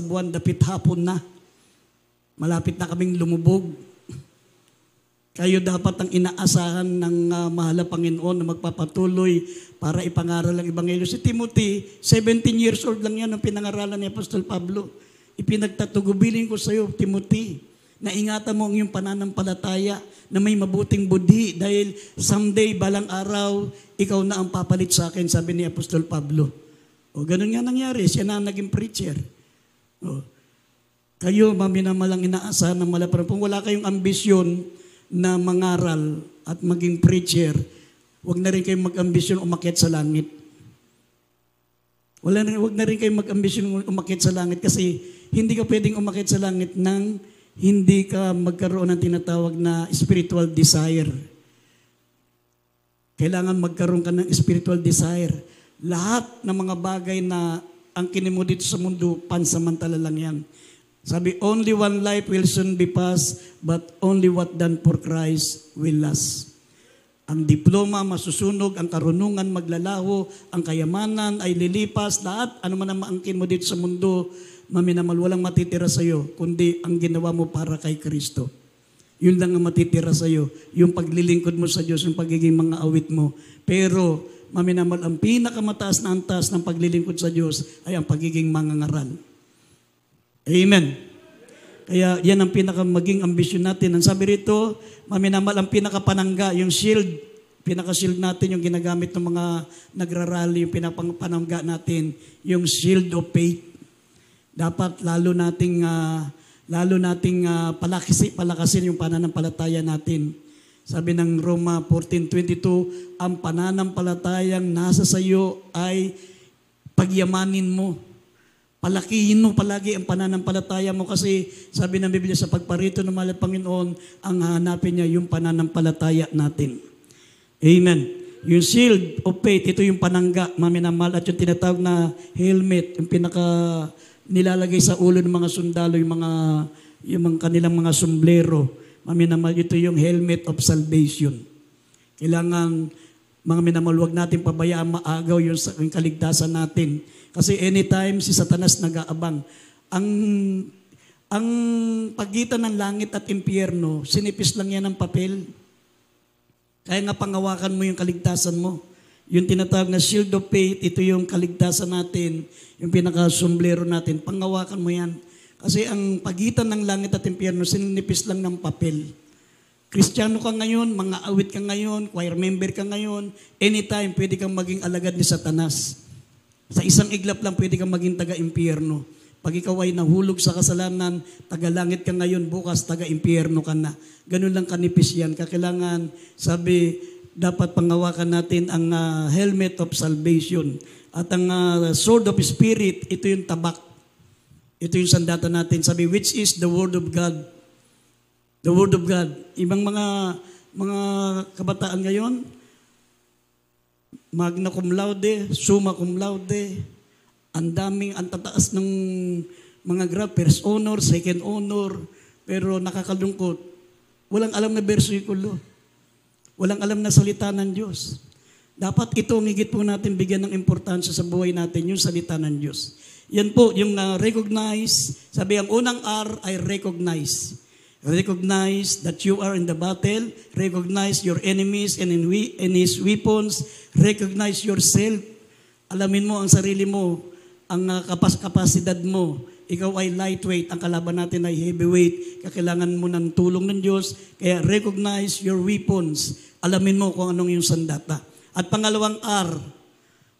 buwan, dapit hapon na. Malapit na kaming lumubog. Kayo dapat ang inaasahan ng mahal na Panginoon na magpapatuloy para ipangaral ang Ebanghelyo. Si Timothy, 17 years old lang yan ang pinangaralan ni Apostol Pablo. Ipinagtatugubilin ko sa iyo, Timothy, na ingatan mo ang iyong pananampalataya na may mabuting budhi dahil someday, balang araw, ikaw na ang papalit sa akin, sabi ni Apostol Pablo. O, ganun nga nangyari. Siya na naging preacher. O, kayo, maminamalang inaasahan ng malaparan. Kung wala kayong ambisyon na mangaral at maging preacher, huwag na rin kayong mag-ambisyon umakyat sa langit. Huwag na rin kayong mag-ambisyon umakyat sa langit kasi hindi ka pwedeng umakyat sa langit nang hindi ka magkaroon ng tinatawag na spiritual desire. Kailangan magkaroon ka ng spiritual desire. Lahat ng mga bagay na ang kinimo dito sa mundo, pansamantala lang yan. Sabi, only one life will soon be passed, but only what done for Christ will last. Ang diploma masusunog, ang karunungan maglalaho, ang kayamanan ay lilipas, lahat, ano man ang maangkin mo dito sa mundo, maminamal, walang matitira sa iyo, kundi ang ginawa mo para kay Kristo. Yun lang ang matitira sa iyo, yung paglilingkod mo sa Diyos, yung pagiging mga awit mo. Pero, maminamal, ang pinakamataas na antas ng paglilingkod sa Diyos ay ang pagiging mangangaral. Amen. Kaya yan ang maging ambisyon natin. Ang sabi rito, maminamal, ang pinakapanangga, yung shield, pinaka-shield natin, yung ginagamit ng mga nagrarally, yung pinakapanangga natin, yung shield of faith. Dapat lalo nating palakasin yung pananampalataya natin. Sabi ng Roma 14:22, ang pananampalatayang nasa sa iyo ay pagyamanin mo. Palakihin mo palagi ang pananampalataya mo kasi sabi ng Biblia sa pagparito ng mahal na Panginoon, ang hanapin niya yung pananampalataya natin. Amen. Yung shield of faith, ito yung panangga, maminamahal, at yung tinatawag na helmet, yung nilalagay sa ulo ng mga sundalo, yung kanilang mga sombrero. Maminamahal, ito yung helmet of salvation. Kailangan, mga minamahal, huwag natin pabayaan maagaw yung kaligtasan natin. Kasi anytime si Satanas nag-aabang. Ang pagitan ng langit at impyerno, sinipis lang yan ng papel. Kaya nga pangawakan mo yung kaligtasan mo. Yung tinatawag na shield of faith, ito yung kaligtasan natin, yung pinaka-sombrero natin, pangawakan mo yan. Kasi ang pagitan ng langit at impyerno, sinipis lang ng papel. Kristiyano ka ngayon, mga awit ka ngayon, choir member ka ngayon, anytime pwede kang maging alagad ni Satanas. Sa isang iglap lang pwede kang maging taga-impyerno. Pag ikaw ay nahulog sa kasalanan, taga-langit ka ngayon, bukas taga-impyerno ka na. Ganun lang kanipis yan. Kailangan, sabi, dapat pangawakan natin ang helmet of salvation. At ang sword of spirit, ito yung tabak. Ito yung sandata natin. Sabi, which is the word of God. The word of God. Ibang mga kabataan ngayon, magna cum laude, summa cum laude, ang tataas ng mga graph, first honor, second honor, pero nakakalungkot. Walang alam na bersikulo. Walang alam na salita ng Diyos. Dapat ito ang higit po natin bigyan ng importansya sa buhay natin, yung salita ng Diyos. Yan po, yung recognize, sabi ang unang R ay recognize. Recognize that you are in the battle. Recognize your enemies and his weapons. Recognize yourself. Alamin mo ang sarili mo, ang kapasidad mo. Ikaw ay lightweight, ang kalaban natin ay heavyweight. Kailangan mo ng tulong ng Diyos. Kaya recognize your weapons. Alamin mo kung anong yung sandata. At pangalawang R,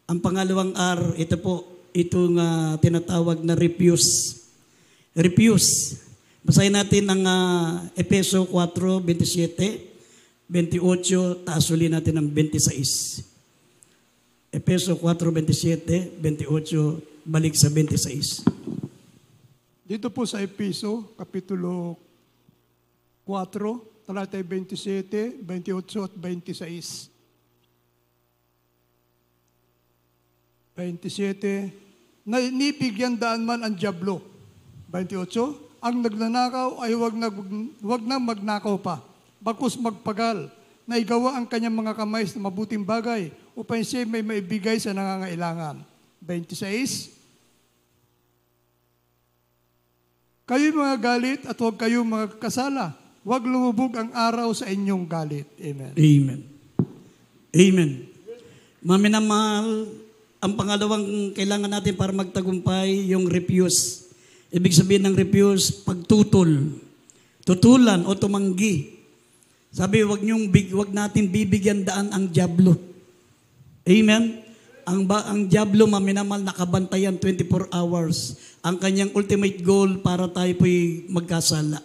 ang pangalawang R, ito po, itong tinatawag na refuse. Refuse. Basahin natin ang Efeso 4:27. 28, taas uli natin ng 26. Efeso 4:27, 28, balik sa 26. Dito po sa Efeso, Kapitulo 4, talatay 27, 28 at 26. 27, na nibigyan daan man ang dyablo. 28, ang nagnanakaw ay wag na magnakaw pa, bagkus magpagal, na igawa ang kanyang mga kamay sa mabuting bagay, upang siya may maibigay sa nangangailangan. 26, kayo'y mga galit at huwag kayong mga kasala. Huwag lumubog ang araw sa inyong galit. Amen. Amen. Amen. Maminamahal, ang pangalawang kailangan natin para magtagumpay, yung refuse. Ibig sabihin ng refuse, pagtutol. Tutulan o tumanggi. Sabi, wag natin bibigyan daan ang dyablo. Amen? Ang dyablo, maminamahal, nakabantayan 24 hours. Ang kanyang ultimate goal para tayo po'y magkasala.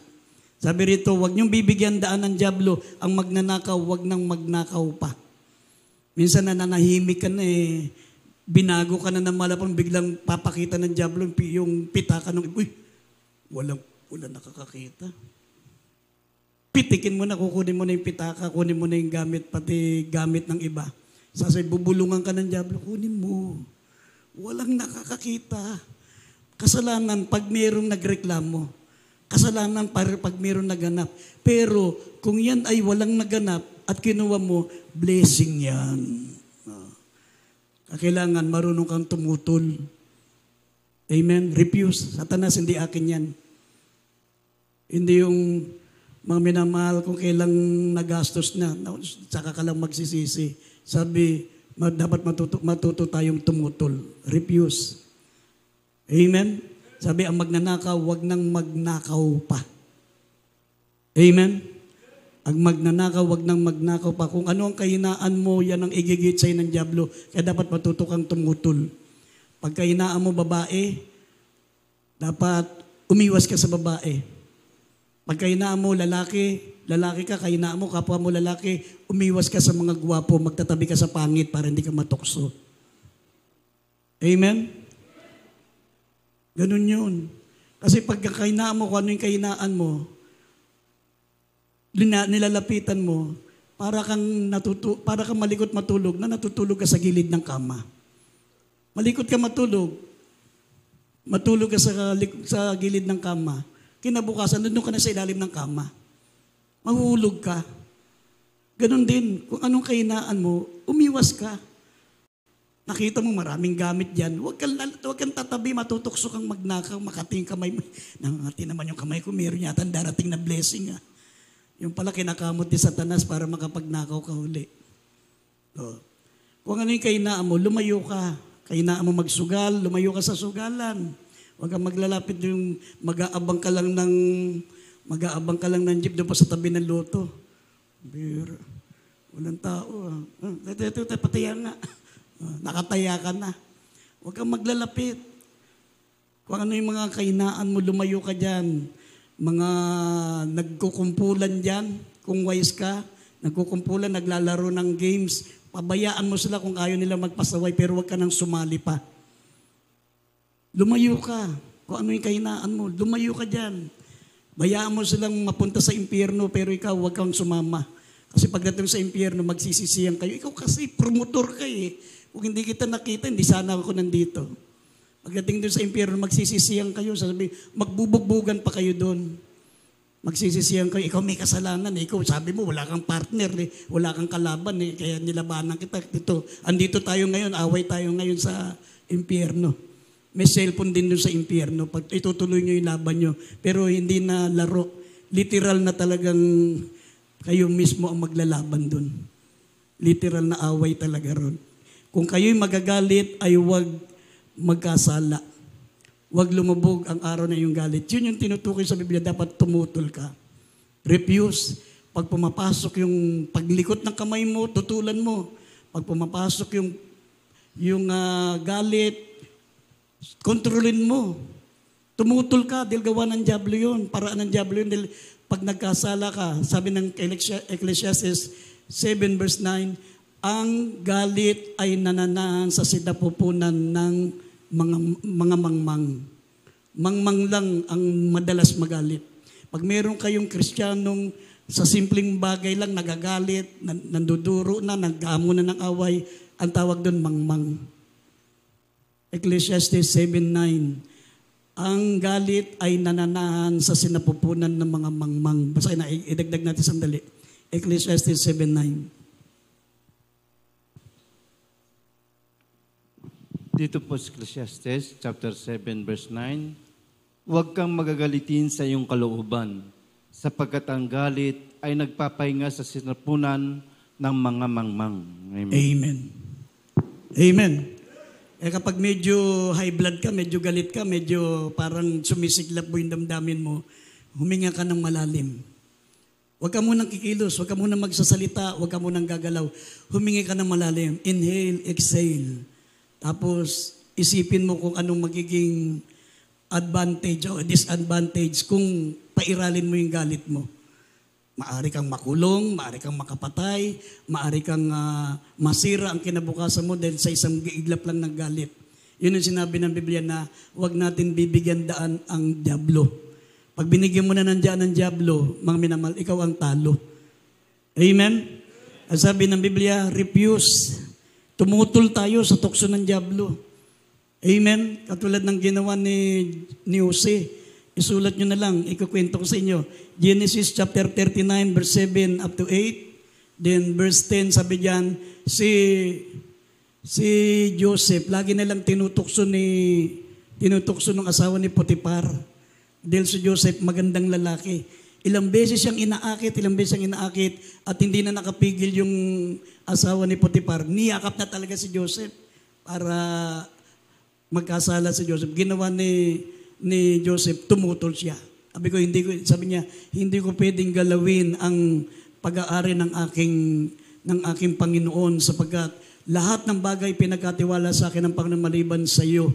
Sabi rito, wag niyong bibigyan daan ng dyablo. Ang magnanakaw, wag nang magnakaw pa. Minsan nananahimik ka na binago ka na ng malapang, biglang papakita ng dyablo yung pitaka ng, walang nakakakita. Pitikin mo na, kukunin mo na yung pitaka, kunin mo na yung gamit, pati gamit ng iba. Sasay, bubulungan ka ng dyablo, kunin mo. Walang nakakakita. Kasalanan pag mayroong nagreklamo. Kasalanan pag mayroong naganap. Pero kung yan ay walang naganap at kinuha mo, blessing yan. Kailangan marunong kang tumutol. Amen? Refuse. Satanas, hindi akin yan. Hindi yung mga minamahal kung kailang nagastos na, saka ka lang magsisisi. Sabi, dapat matuto tayong tumutol. Refuse. Amen? Sabi, ang magnanakaw, wag nang magnakaw pa. Amen? Ang magnanakaw, wag nang magnakaw pa. Kung ano ang kahinaan mo, yan ang igigit sa'yo ng dyablo. Kaya dapat matuto kang tumutol. Pag kahinaan mo babae, dapat umiwas ka sa babae. Pag kahinaan mo lalaki ka, kahinaan mo kapwa mo lalaki, umiwas ka sa mga gwapo, magtatabi ka sa pangit para hindi ka matukso. Amen? Ganun yun. Kasi pag kahinaan mo, kung ano yung kahinaan mo, nilalapitan mo, para kang malikot matulog na natutulog ka sa gilid ng kama. Malikot ka matulog ka sa gilid ng kama. Kinabukasan, nandun ka na sa ilalim ng kama. Mahuhulog ka. Ganon din, kung anong kahinaan mo, umiwas ka. Nakita mo maraming gamit dyan, huwag kang tatabi, matutokso kang magnakaw, makating kamay mo. Nangangati naman yung kamay ko, meron yata darating na blessing. Yung pala kinakamot ni Satanas para makapagnakaw ka uli. So, kung ano yung kahinaan mo, lumayo ka. Kahinaan mo magsugal, lumayo ka sa sugalan. Huwag kang maglalapit yung mag-aabang ka lang ng jeep doon pa sa tabi ng loto. Bira. Walang tao. Ito, pataya nga. Nakataya ka na. Huwag kang maglalapit. Kung ano yung mga kahinaan mo, lumayo ka dyan. Mga nagkukumpulan dyan, kung wise ka, nagkukumpulan, naglalaro ng games, pabayaan mo sila kung ayaw nila magpasaway, pero huwag ka nang sumali pa. Lumayo ka. Kung ano yung kahinaan mo, lumayo ka dyan. Bayaan mo silang mapunta sa impyerno, pero ikaw huwag kang sumama. Kasi pagdating sa impyerno, magsisisiyan kayo. Ikaw kasi promotor ka eh. Kung hindi kita nakita, hindi sana ako nandito. Pagdating doon sa impyerno, magsisisiyan kayo. Sabi, magbubugbugan pa kayo doon. Magsisisiyan kayo. Ikaw may kasalanan eh. Ikaw sabi mo, wala kang partner eh. Wala kang kalaban eh. Kaya nilabanan kita. Andito tayo ngayon, away tayo ngayon sa impyerno. May cellphone din doon sa impyerno. Pag itutuloy nyo yung laban nyo. Pero hindi na laro. Literal na talagang kayo mismo ang maglalaban doon. Literal na away talaga ron. Kung kayo'y magagalit, ay huwag magkasala. Huwag lumubog ang araw na iyong galit. Yun yung tinutukoy sa Biblia, dapat tumutol ka. Refuse. Pag pumapasok yung paglikot ng kamay mo, tutulan mo. Pag pumapasok yung galit, kontrolin mo. Tumutol ka dahil gawa ng dyablo yun. Paraan ng dyablo yun. Dahil pag nagkasala ka, sabi ng Ecclesiastes 7 verse 9, ang galit ay nananahan sa sinapupunan ng mga mangmang. Mangmang lang ang madalas magalit. Pag meron kayong Kristiyanong sa simpleng bagay lang nagagalit, nanduduro na, nagkamo na ng away, ang tawag doon mangmang. Ecclesiastes 7:9. Ang galit ay nananahan sa sinapupunan ng mga mangmang. Basahin na, idagdag natin sandali. Ecclesiastes 7:9. Dito po sa Ecclesiastes chapter 7 verse 9, huwag kang magagalitin sa iyong kalooban, sapagkat ang galit ay nagpapahinga sa sinapunan ng mga mangmang. Amen. Amen. Amen. Kapag medyo high blood ka, medyo galit ka, medyo parang sumisiglap mo yung damdamin mo, huminga ka ng malalim. Huwag ka munang kikilos, huwag ka munang magsasalita, huwag ka munang gagalaw. Humingi ka ng malalim. Inhale, exhale. Tapos, isipin mo kung anong magiging advantage o disadvantage kung pairalin mo yung galit mo. Maari kang makulong, maari kang makapatay, maari kang masira ang kinabukasan mo dahil sa isang iglap lang ng galit. Yun ang sinabi ng Biblia na huwag natin bibigyan daan ang dyablo. Pag binigyan mo na ng daan ang dyablo, mga minamahal, ikaw ang talo. Amen? Ang sabi ng Biblia, refuse. Tumutol tayo sa tukso ng dyablo. Amen? Katulad ng ginawa ni Jose. Isulat nyo na lang, ikukwento ko sa inyo. Genesis chapter 39, verse 7 up to 8. Then verse 10, sabi diyan, si Joseph, lagi na lang tinutukso ng asawa ni Potiphar. Dahil si Joseph, magandang lalaki. Ilang beses siyang inaakit, at hindi na nakapigil yung asawa ni Potiphar. Niyakap na talaga si Joseph para magkasala si Joseph. Ginawa ni Joseph, tumutol siya. Sabi niya, hindi ko pwedeng galawin ang pag-aari ng aking Panginoon sapagkat lahat ng bagay pinagkatiwala sa akin ng Panginoon maliban sa iyo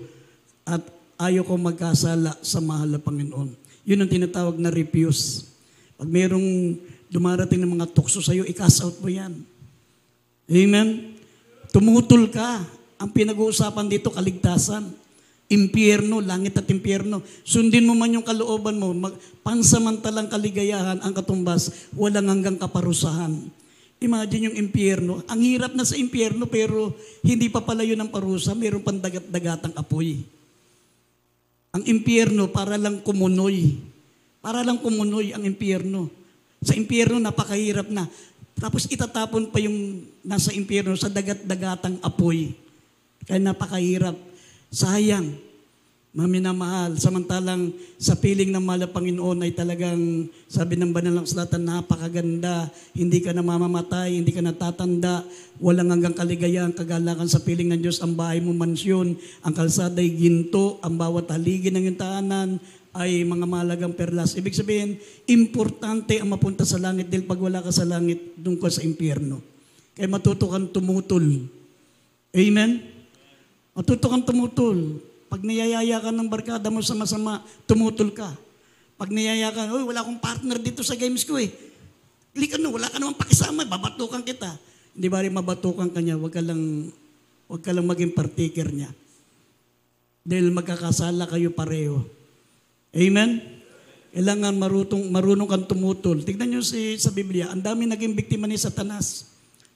at ayaw ko magkasala sa mahal na Panginoon. Yun ang tinatawag na refuse. Pag mayroong dumarating ng mga tukso sa iyo, i-cast out mo yan. Amen? Tumutol ka. Ang pinag-uusapan dito, kaligtasan. Impyerno, langit at impyerno. Sundin mo man yung kalooban mo, pansamantalang kaligayahan ang katumbas, walang hanggang kaparusahan. Imagine yung impyerno. Ang hirap na sa impyerno pero hindi pa pala yun ang parusa, mayroon pang dagat-dagatang apoy. Ang impyerno para lang kumunoy. Para lang kumunoy ang impyerno. Sa impyerno napakahirap na. Tapos itatapon pa yung nasa impyerno sa dagat-dagatang apoy. Kaya napakahirap. Sayang, maminamahal. Samantalang sa piling ng mahal na Panginoon ay talagang, sabi ng banal ng salatan, napakaganda. Hindi ka na mamamatay, hindi ka natatanda. Walang hanggang kaligayahan, kagalakan sa piling ng Diyos. Ang bahay mo mansyon, ang kalsada ay ginto, ang bawat haligi ng iyong tahanan ay mga mahalagang perlas. Ibig sabihin, importante ang mapunta sa langit dahil pag wala ka sa langit, doon ka sa impyerno. Kaya matuto kang tumutol. Amen? Matuto kang tumutol. Pag niyayaya ka ng barkada mo sa masama, tumutol ka. Pag niyayaya ka, wala akong partner dito sa games ko eh. Wala ka naman pakisama, babatukan kita. Hindi ba rin mabatukan ka niya, wag ka lang maging partaker niya. Dahil magkakasala kayo pareho. Amen? Kailangan marunong kang tumutol. Tignan nyo sa Biblia, ang dami naging biktima ni Satanas.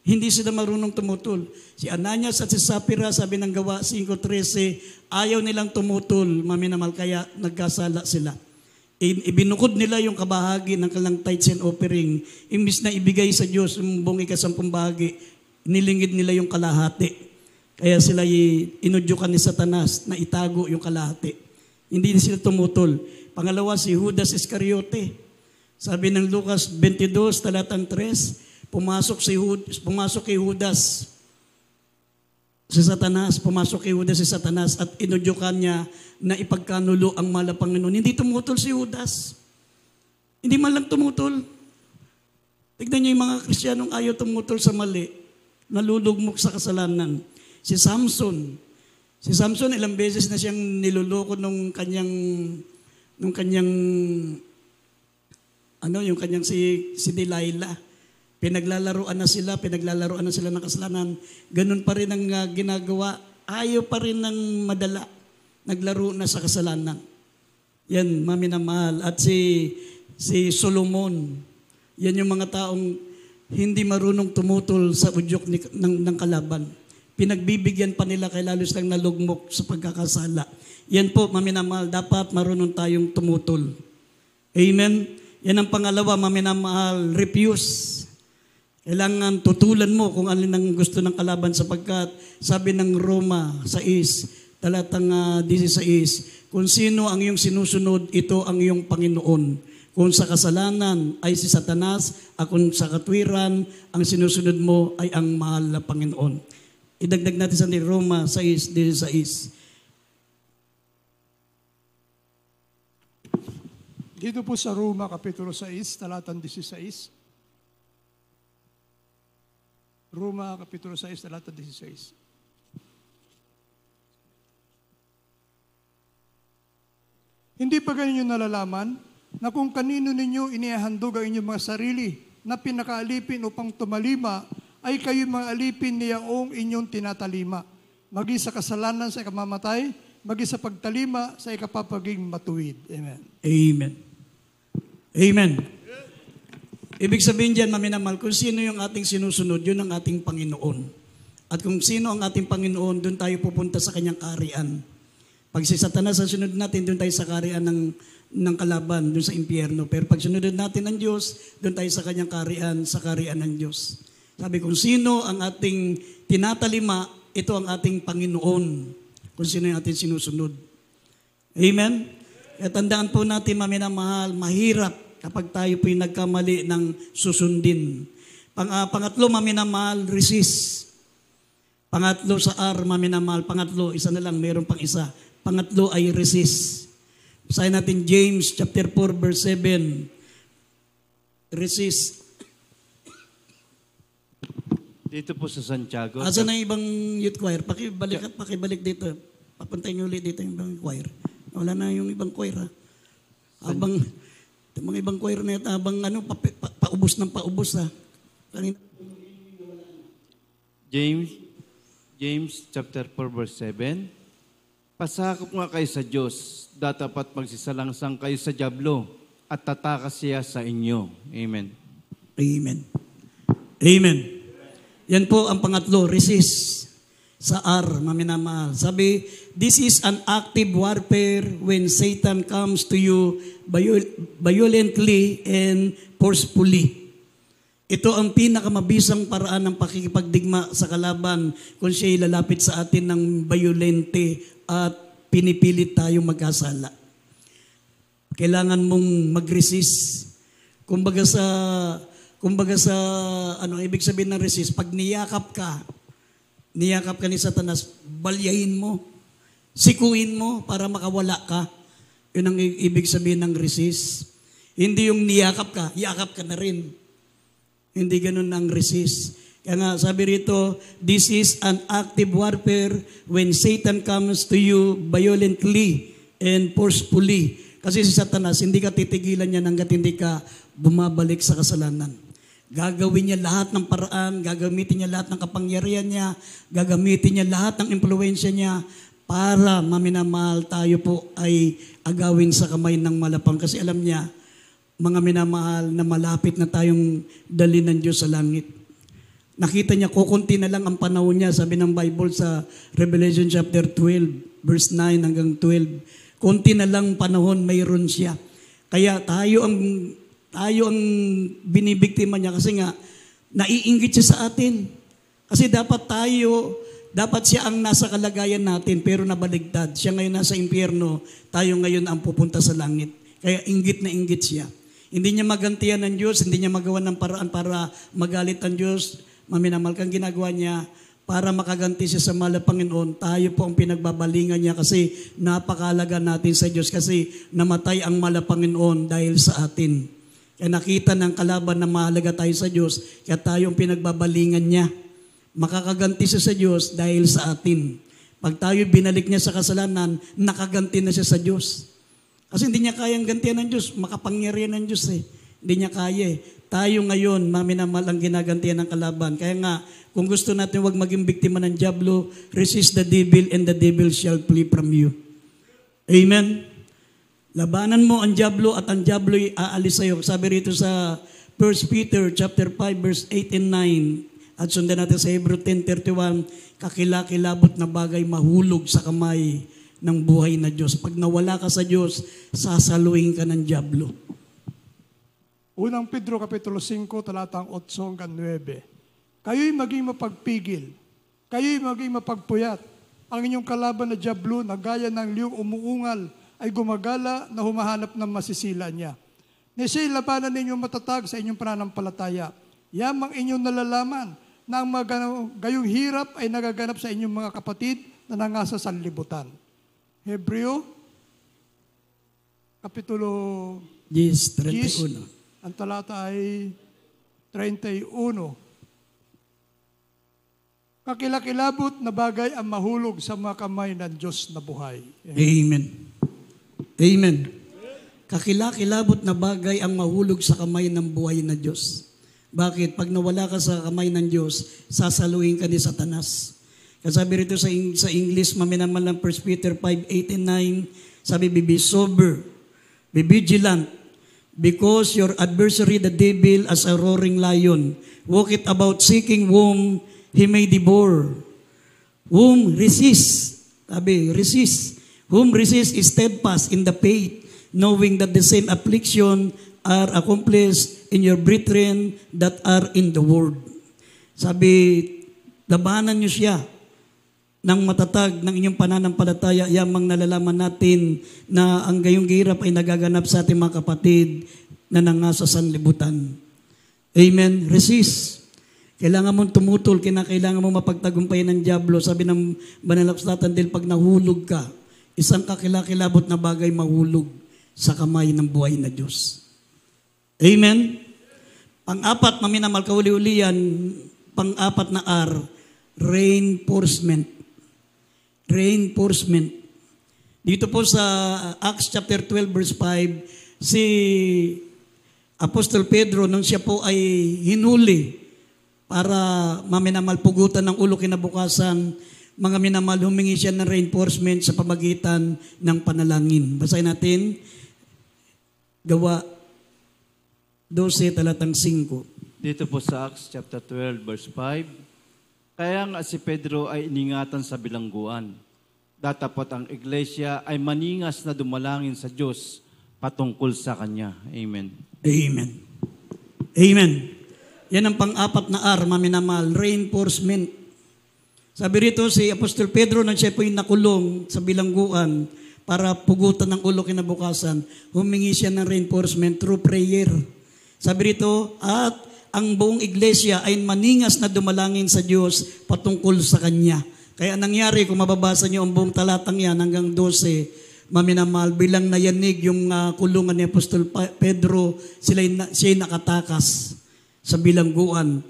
Hindi sila marunong tumutol. Si Ananias at si Sapphira, sabi ng Gawa 5:13, ayaw nilang tumutol, maminamal, kaya nagkasala sila. Ibinukod nila yung kabahagi ng kanilang tithes and offering. Imbis na ibigay sa Diyos yung buong ikasampung bahagi, nilingid nila yung kalahati. Kaya sila inudyukan ni Satanas na itago yung kalahati. Hindi sila tumutol. Pangalawa, si Judas Iscariote. Sabi ng Lucas 22, talatang 3, pumasok kay Judas si Satanas at inudyukan niya na ipagkanulo ang mahal na Panginoon. Hindi tumutol si Judas. Hindi man lang tumutol. Tignan niyo yung mga Kristiyanong ayaw tumutol sa mali, nalulugmok sa kasalanan. Si Samson, ilang beses na siyang niluloko nung kanyang yung kanyang si Delilah. Pinaglalaroan na sila ng kasalanan. Ganun pa rin ang ginagawa. Ayaw pa rin ng madala. Naglaro na sa kasalanan. Yan, maminamahal. At si Solomon, yan yung mga taong hindi marunong tumutol sa udyok ng kalaban. Pinagbibigyan pa nila kay lalos lang nalugmok sa pagkakasala. Yan po, maminamahal, dapat marunong tayong tumutol. Amen? Yan ang pangalawa, maminamahal, refuse. Kailangan tutulan mo kung alin ang gusto ng kalaban sapagkat sabi ng Roma 6, talatang 16, kung sino ang iyong sinusunod, ito ang iyong Panginoon. Kung sa kasalanan ay si Satanas, at kung sa katwiran, ang sinusunod mo ay ang mahal na Panginoon. Idagdag natin sa Roma 6:16. Dito po sa Roma, Kapitulo 6, talatang 16. Roma, Kapitulo 6, talatang 16. Hindi ba ganyan yung nalalaman na kung kanino ninyo inihahandog ang inyong mga sarili na pinakaalipin upang tumalima, ay kayo mga alipin niyaong inyong tinatalima, magi sa kasalanan sa ikamamatay, magi sa pagtalima sa ikapapaging matuwid. Amen. Amen. Amen. Ibig sabihin dyan, maminamahal, kung sino yung ating sinusunod, yun ang ating Panginoon. At kung sino ang ating Panginoon, doon tayo pupunta sa kanyang kaharian. Pag si Satanas ang sunod natin, doon tayo sa kaharian ng kalaban, doon sa impyerno. Pero pag sunod natin ang Diyos, doon tayo sa kanyang kaharian, sa kaharian ng Diyos. Sabi, kung sino ang ating tinatalima, ito ang ating Panginoon. Kung sino yung ating sinusunod. Amen? Kaya tandaan po natin, maminamahal, mahirap kapag tayo po'y nagkamali ng susundin. Pangatlo, maminamahal, resist. Pangatlo sa R, maminamahal. Pangatlo, isa na lang, mayroon pang isa. Pangatlo ay resist. Basahin natin James chapter 4, verse 7. Resist. Dito po sa Santiago. Asa na ibang youth choir? Pakibalik dito. Papuntahin nyo ulit dito yung ibang choir. Wala na yung ibang choir, ha? Habang yung mga ibang choir na ito, habang paubos ng paubos, ha? James chapter 4 verse 7. Pasakop nga kayo sa Diyos, datapat magsisalangsang kayo sa dyablo, at tatakas siya sa inyo. Amen. Amen. Amen. Yan po ang pangatlo, resist. Sa R, maminamahal. Sabi, this is an active warfare when Satan comes to you violently and forcefully. Ito ang pinakamabisang paraan ng pakikipagdigma sa kalaban kung siya'y lalapit sa atin ng violente at pinipilit tayong magkasala. Kailangan mong mag-resist. Kumbaga sa ibig sabihin ng resist, pag niyakap ka ni Satanas, balyahin mo, sikuin mo para makawala ka. Yun ang ibig sabihin ng resist. Hindi yung niyakap ka, yakap ka na rin. Hindi ganun ang resist. Kaya nga sabi rito, this is an active warfare when Satan comes to you violently and forcefully. Kasi si Satanas, hindi ka titigilan niya hanggat hindi ka bumabalik sa kasalanan. Gagawin niya lahat ng paraan, gagamitin niya lahat ng kapangyarihan niya, gagamitin niya lahat ng impluwensya niya para maminamahal tayo po ay agawin sa kamay ng malapang. Kasi alam niya, mga minamahal na malapit na tayong dali ng Diyos sa langit. Nakita niya, kukunti na lang ang panahon niya, sabi ng Bible sa Revelation chapter 12, verse 9 hanggang 12. Kunti na lang panahon mayroon siya. Kaya tayo ang binibiktima niya kasi nga naiinggit siya sa atin. Kasi dapat siya ang nasa kalagayan natin pero nabaligtad. Siya ngayon nasa impyerno, tayo ngayon ang pupunta sa langit. Kaya inggit na inggit siya. Hindi niya magantian ng Diyos, hindi niya magawa ng paraan para magalit ang Diyos. Maminamahal kang ginagawa niya para makaganti siya sa mahal na Panginoon. Tayo po ang pinagbabalingan niya kasi napakalaga natin sa Diyos kasi namatay ang mahal na Panginoon dahil sa atin. Kaya nakita ng kalaban na mahalaga tayo sa Diyos, kaya tayo ang pinagbabalingan niya. Makakaganti siya sa Diyos dahil sa atin. Pag tayo binalik niya sa kasalanan, nakaganti na siya sa Diyos. Kasi hindi niya kayang gantihan ng Diyos, makapangyarihan ng Diyos eh. Hindi niya kaya eh. Tayo ngayon, maminamal ang ginagantihan ng kalaban. Kaya nga, kung gusto natin wag maging biktima ng dyablo, resist the devil and the devil shall flee from you. Amen? Labanan mo ang dyablo at ang dyablo'y aalis sa'yo. Sabi rito sa 1 Peter chapter 5 verse 8 and 9 at sundan natin sa Hebrew 10:31, kakilakilabot na bagay mahulog sa kamay ng buhay na Diyos. Pag nawala ka sa Diyos, sasaluhin ka ng dyablo. Unang Pedro Kapitulo 5, talatang 8 hanggang 9. Kayo'y maging mapagpigil. Kayo'y maging mapagpuyat. Ang inyong kalaban na dyablo na gaya ng liyong umuungal ay gumagala na humahanap ng masisila niya. Nisa'y labanan ninyong matatag sa inyong pananampalataya. Yamang inyong nalalaman na ang gayong hirap ay nagaganap sa inyong mga kapatid na nangasa sa libutan. Hebreo Kapitulo Yes, 31. Ang talata ay 31. Kakilakilabot na bagay ang mahulog sa mga kamay ng Diyos na buhay. Amen. Amen. Kakilakilabot na bagay ang mahulog sa kamay ng buhay na Diyos. Bakit? Pag nawala ka sa kamay ng Diyos, sasaluhin ka ni Satanas. Kasabi rito sa English, maminamal ng 1 Peter 5, 8 and 9, sabi, be sober, be vigilant, because your adversary the devil as a roaring lion walketh about seeking whom he may devour. Whom resist, sabi, resist. Whom resist is steadfast in the faith, knowing that the same affliction are accomplished in your brethren that are in the world. Sabi, labanan niyo siya ng matatag ng inyong pananampalataya, yamang nalalaman natin na ang gayong hirap ay nagaganap sa ating mga kapatid na nangasa sa sanlibutan. Amen. Resist. Kailangan mong tumutol, kailangan mong mapagtagumpayan ng dyablo. Sabi ng Banal na Kasulatan, dahil pag nahulog ka, isang kakilakilabot na bagay mahulog sa kamay ng buhay na Diyos. Amen. Pang-apat, maminamal kauli-ulian, pang-apat na R, reinforcement. Reinforcement. Dito po sa Acts chapter 12 verse 5, si Apostol Pedro, nung siya po ay hinuli para maminamal pugutan ng ulo kinabukasan, mga minamal, humingi siya ng reinforcement sa pamagitan ng panalangin. Basahin natin, Gawa 12, talatang 5. Dito po sa Acts chapter 12 verse 5, kaya nga si Pedro ay iningatan sa bilangguan. Datapot ang iglesia ay maningas na dumalangin sa Diyos patungkol sa Kanya. Amen. Amen. Amen. Yan ang pang-apat na R, maminamal, reinforcement. Sabi rito si Apostol Pedro, nang siya po yung nakulong sa bilangguan para pugutan ng ulo kinabukasan, humingi siya ng reinforcement through prayer. Sabi rito, at ang buong iglesia ay maningas na dumalangin sa Diyos patungkol sa Kanya. Kaya nangyari, kung mababasa niyo ang buong talatang yan hanggang 12, maminamal, bilang nayanig yung kulungan ni Apostol Pedro, siya'y nakatakas sa bilangguan.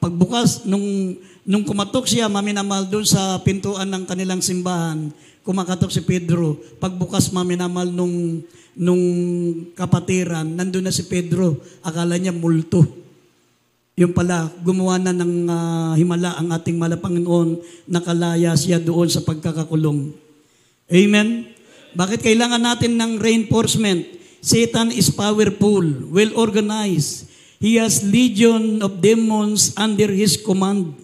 Pagbukas, nung kumatok siya, maminamal, doon sa pintuan ng kanilang simbahan, kumakatok si Pedro. Pagbukas, maminamal, nung kapatiran, nandun na si Pedro. Akala niya multo. Yung pala, gumawa na ng himala ang ating Panginoon, nakalaya siya doon sa pagkakakulong. Amen? Bakit kailangan natin ng reinforcement? Satan is powerful, well-organized. He has legion of demons under his command.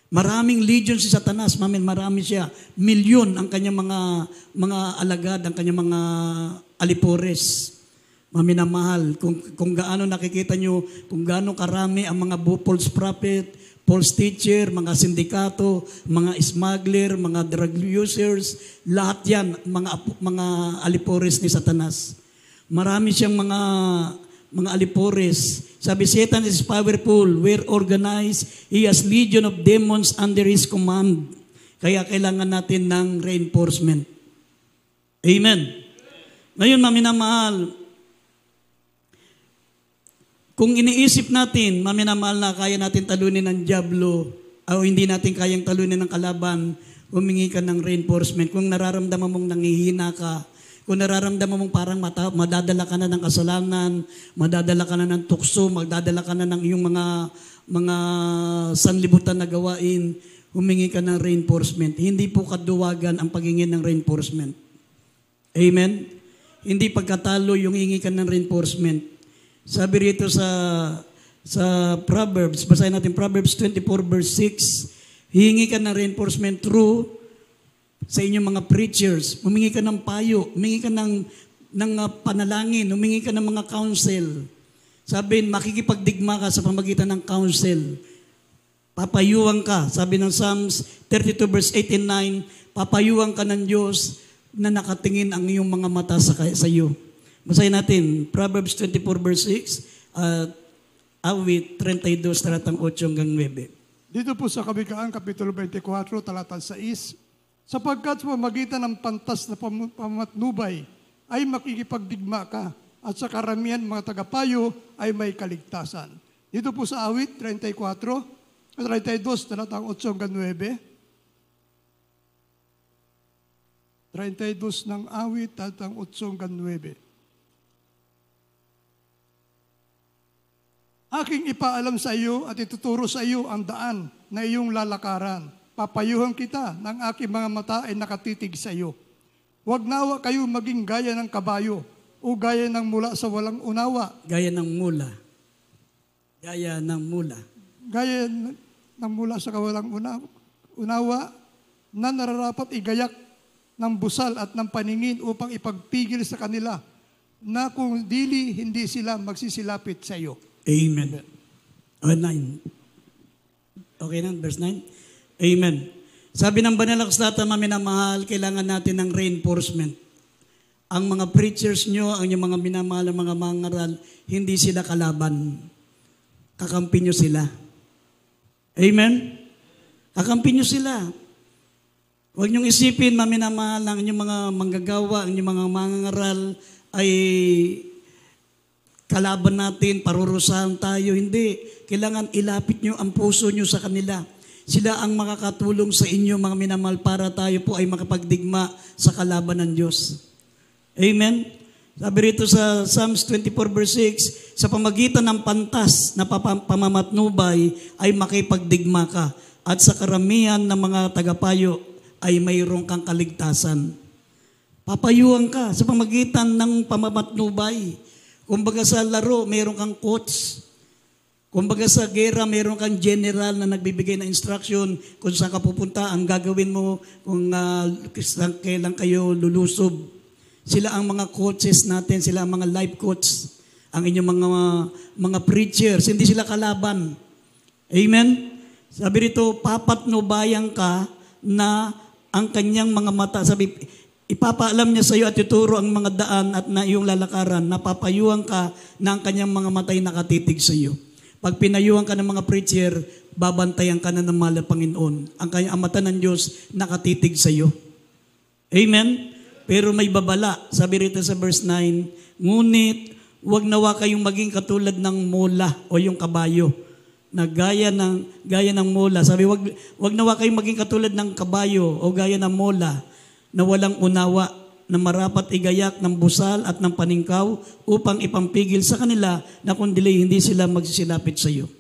Maraming legion si Satanas, marami siya. Milyon ang kanyang mga alagad, ang kanyang mga alipores. Maminamahal, kung gaano nakikita nyo, kung gaano karami ang mga false prophet, false teacher, mga sindikato, mga smuggler, mga drug users, lahat yan, mga alipores ni Satanas. Marami siyang mga alipores. Sabi, Satan is powerful, well organized, he has legion of demons under his command. Kaya kailangan natin ng reinforcement. Amen. Ngayon, maminamahal, kung iniisip natin, maminamahal na kaya natin talunin ng dyablo o hindi natin kayang talunin ng kalaban, humingi ka ng reinforcement. Kung nararamdaman mong nangihina ka, Kung nararamdaman mong parang madadala ka na ng kasalanan, madadala ka na ng tukso, magdadala ka na ng iyong mga sanlibutan na gawain, humingi ka ng reinforcement. Hindi po kaduwagan ang paghingi ng reinforcement. Amen? Hindi pagkatalo yung hingi ka ng reinforcement. Sabi rito sa Proverbs, basahin natin Proverbs 24 verse 6, hihingi ka ng reinforcement through sa inyong mga preachers, humingi ka ng payo, humingi ka ng panalangin, humingi ka ng mga counsel. Sabi, makikipagdigma ka sa pamagitan ng counsel. Papayuhan ka. Sabi ng Psalms 32 verse 8 and 9, papayuhan ka ng Diyos na nakatingin ang iyong mga mata sa iyo. Basahin natin, Proverbs 24 verse 6, Awit 32, talatang 8 hanggang 9. Dito po sa Kawikaan, Kapitulo 24, talatang 6, sapagkat sa pamagitan ng pantas na pamatnubay ay makikipagdigma ka at sa karamihan mga tagapayo ay may kaligtasan. Dito po sa Awit 32, talatang 8 hanggang 9. 32 ng Awit, talatang 8 hanggang 9. Aking ipaalam sa iyo at ituturo sa iyo ang daan na iyong lalakaran. Papayuhan kita ng aking mga mata ay nakatitig sa iyo. Huwag nawa kayo maging gaya ng kabayo o gaya ng mula sa walang unawa. Gaya ng mula. Gaya ng mula. Gaya ng mula sa walang unawa na nararapat igayak ng busal at ng paningin upang ipagpigil sa kanila na kung dili hindi sila magsisilapit sa iyo. Amen. 9. Okay na, verse 9. Amen. Sabi ng Banal na Kasulatan, minamahal, kailangan natin ng reinforcement. Ang mga preachers nyo, ang inyong mga minamahal, ang mga mangaral, hindi sila kalaban. Kakampi nyo sila. Amen? Kakampi nyo sila. Huwag nyong isipin, minamahal, ang inyong mga manggagawa, ang inyong mga mangaral ay kalaban natin, parurusahan tayo. Hindi. Kailangan ilapit nyo ang puso nyo sa kanila. Sila ang makakatulong sa inyo, mga minamahal, para tayo po ay makapagdigma sa kalaban ng Diyos. Amen? Sabi rito sa Psalms 24 verse 6, sa pamagitan ng pantas na pamamatnubay ay makipagdigma ka at sa karamihan ng mga tagapayo ay mayroon kang kaligtasan. Papayuhan ka sa pamagitan ng pamamatnubay. Kumbaga sa laro, mayroon kang coach. Kumbaga sa gera, mayroon kang general na nagbibigay ng instruction kung saan ka pupunta, ang gagawin mo, kung kailan kayo lulusob. Sila ang mga coaches natin, sila ang mga life coach, ang inyong mga preachers, hindi sila kalaban. Amen? Sabi rito, papatnubayan ka na ang kanyang mga mata, sabi, ipapaalam niya sa iyo at ituro ang mga daan at na iyong lalakaran, napapayuhan ka na ang kanyang mga matay nakatitig sa iyo. Pag pinayuhan ka ng mga preacher, babantayan ka na ng mahal na Panginoon. Ang mata ng Diyos nakatitig sa iyo. Amen? Pero may babala. Sabi rito sa verse 9, ngunit huwag nawa kayong maging katulad ng mula o yung kabayo na gaya ng mula. Sabi, huwag nawa kayong maging katulad ng kabayo o gaya ng mula na walang unawa, na marapat igayak ng busal at ng paningkaw upang ipampigil sa kanila na kundi hindi sila magsisilapit sa iyo.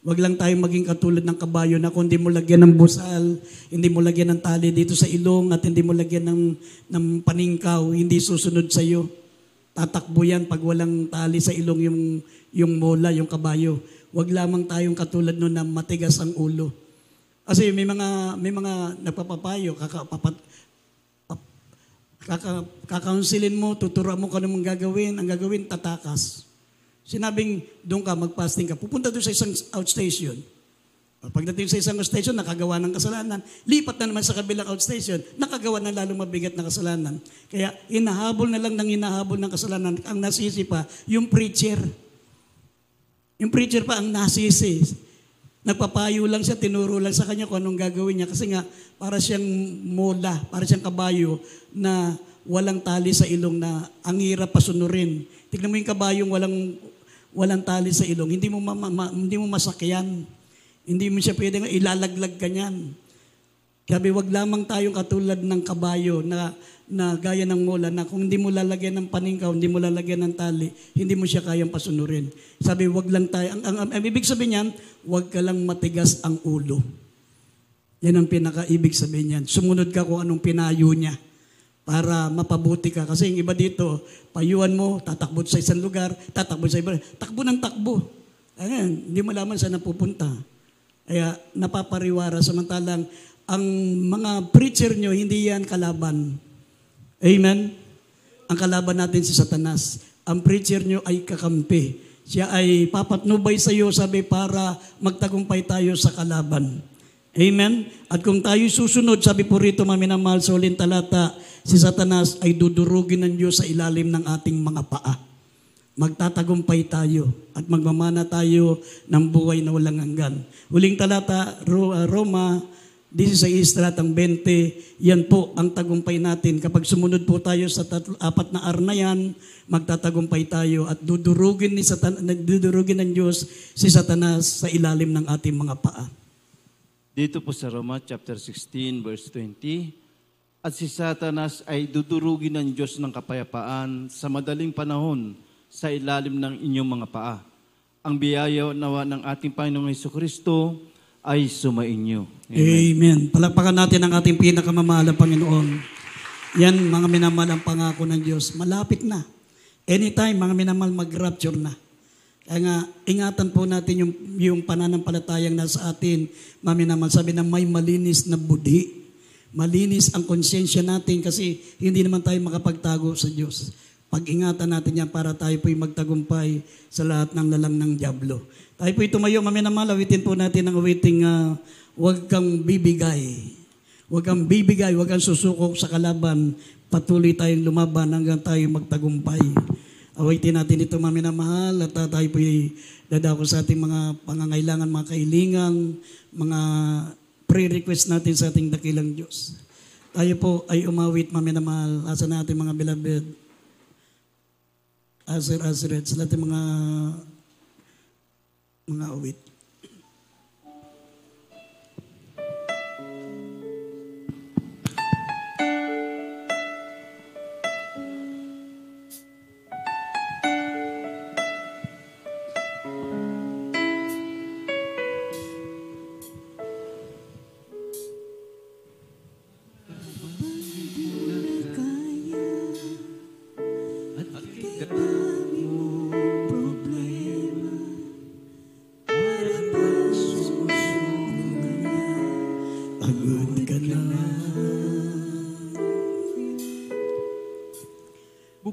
Huwag lang tayo maging katulad ng kabayo na kundi mo lagyan ng busal, hindi mo lagyan ng tali dito sa ilong at hindi mo lagyan ng paningkaw, hindi susunod sa iyo. Tatakbo yan pag walang tali sa ilong yung mola, yung kabayo. Huwag lamang tayong katulad nun na matigas ang ulo. Kasi may mga nagpapapayo, kakaunsilin mo, tuturuan mo ka namang gagawin, ang gagawin, tatakas. Sinabing, doon ka, mag-fasting ka. Pupunta doon sa isang outstation. Pagdating sa isang outstation, nakagawa ng kasalanan. Lipat na naman sa kabilang outstation, nakagawa ng lalong mabigat na kasalanan. Kaya, hinahabol na lang ng hinahabol ng kasalanan. Ang nasisi pa, yung preacher. Yung preacher pa ang nasisi. Nagpapayo lang siya, tinuro lang sa kanya kung anong gagawin niya. Kasi nga, para siyang mola, para siyang kabayo na walang tali sa ilong na ang hirap pasunurin. Tignan mo yung kabayong walang tali sa ilong. Hindi mo masakyan. Hindi mo siya pwedeng ilalaglag ka niyan. Sabi, wag lamang tayong katulad ng kabayo na gaya ng mula na kung hindi mo lalagyan ng paningkaw, hindi mo lalagyan ng tali, hindi mo siya kayang pasunurin. Sabi, wag lang tayo. Ang ibig sabihin niyan, wag ka lang matigas ang ulo. Yan ang pinaka-ibig sabihin niyan. Sumunod ka kung anong pinayo niya para mapabuti ka. Kasi yung iba dito, payuhan mo, tatakbo sa isang lugar, tatakbo sa iba, takbo ng takbo. Ayan, hindi mo laman saan napupunta. Kaya napapariwara, samantalang ang mga preacher nyo, hindi yan kalaban. Amen? Ang kalaban natin si Satanas. Ang preacher nyo ay kakampi. Siya ay papatnubay sa iyo, sabi, para magtagumpay tayo sa kalaban. Amen? At kung tayo susunod, sabi po rito, maminamahal sa huling talata, si Satanas ay dudurugin ng Diyos sa ilalim ng ating mga paa. Magtatagumpay tayo at magmamana tayo ng buhay na walang hanggan. Huling talata, Roma 16, talatang 20, yan po ang tagumpay natin. Kapag sumunod po tayo sa 4 na R na yan, magtatagumpay tayo at dudurugin ng Diyos si Satanas sa ilalim ng ating mga paa. Dito po sa Roma chapter 16 verse 20, at si Satanas ay dudurugin ng Diyos ng kapayapaan sa madaling panahon sa ilalim ng inyong mga paa. Ang biyaya nawa ng ating Panginoong Jesucristo ay sumainyo. Amen. Palakpakan natin ang ating pinakamamahal na Panginoon. Yan, mga minamahal, ang pangako ng Diyos. Malapit na. Anytime, mga minamahal, mag-rapture na. Kaya nga, ingatan po natin yung pananampalatayang nasa atin. Mga minamahal, sabi na may malinis na budhi. Malinis ang konsyensya natin kasi hindi naman tayo makapagtago sa Diyos. Pag-ingatan natin yan para tayo po'y magtagumpay sa lahat ng lalang ng dyablo. Tayo po'y tumayo, maminamahal, awitin po natin ang awiting huwag kang bibigay. Huwag kang bibigay, huwag kang susuko sa kalaban. Patuloy tayong lumaban hanggang tayo magtagumpay. Awitin natin ito, maminamahal, at tayo po'y dadako sa ating mga pangangailangan, mga kahilingan, mga pre-request natin sa ating dakilang Diyos. Tayo po ay umawit, maminamahal, asa natin mga beloved. Aser, sa lahat ng mga awit.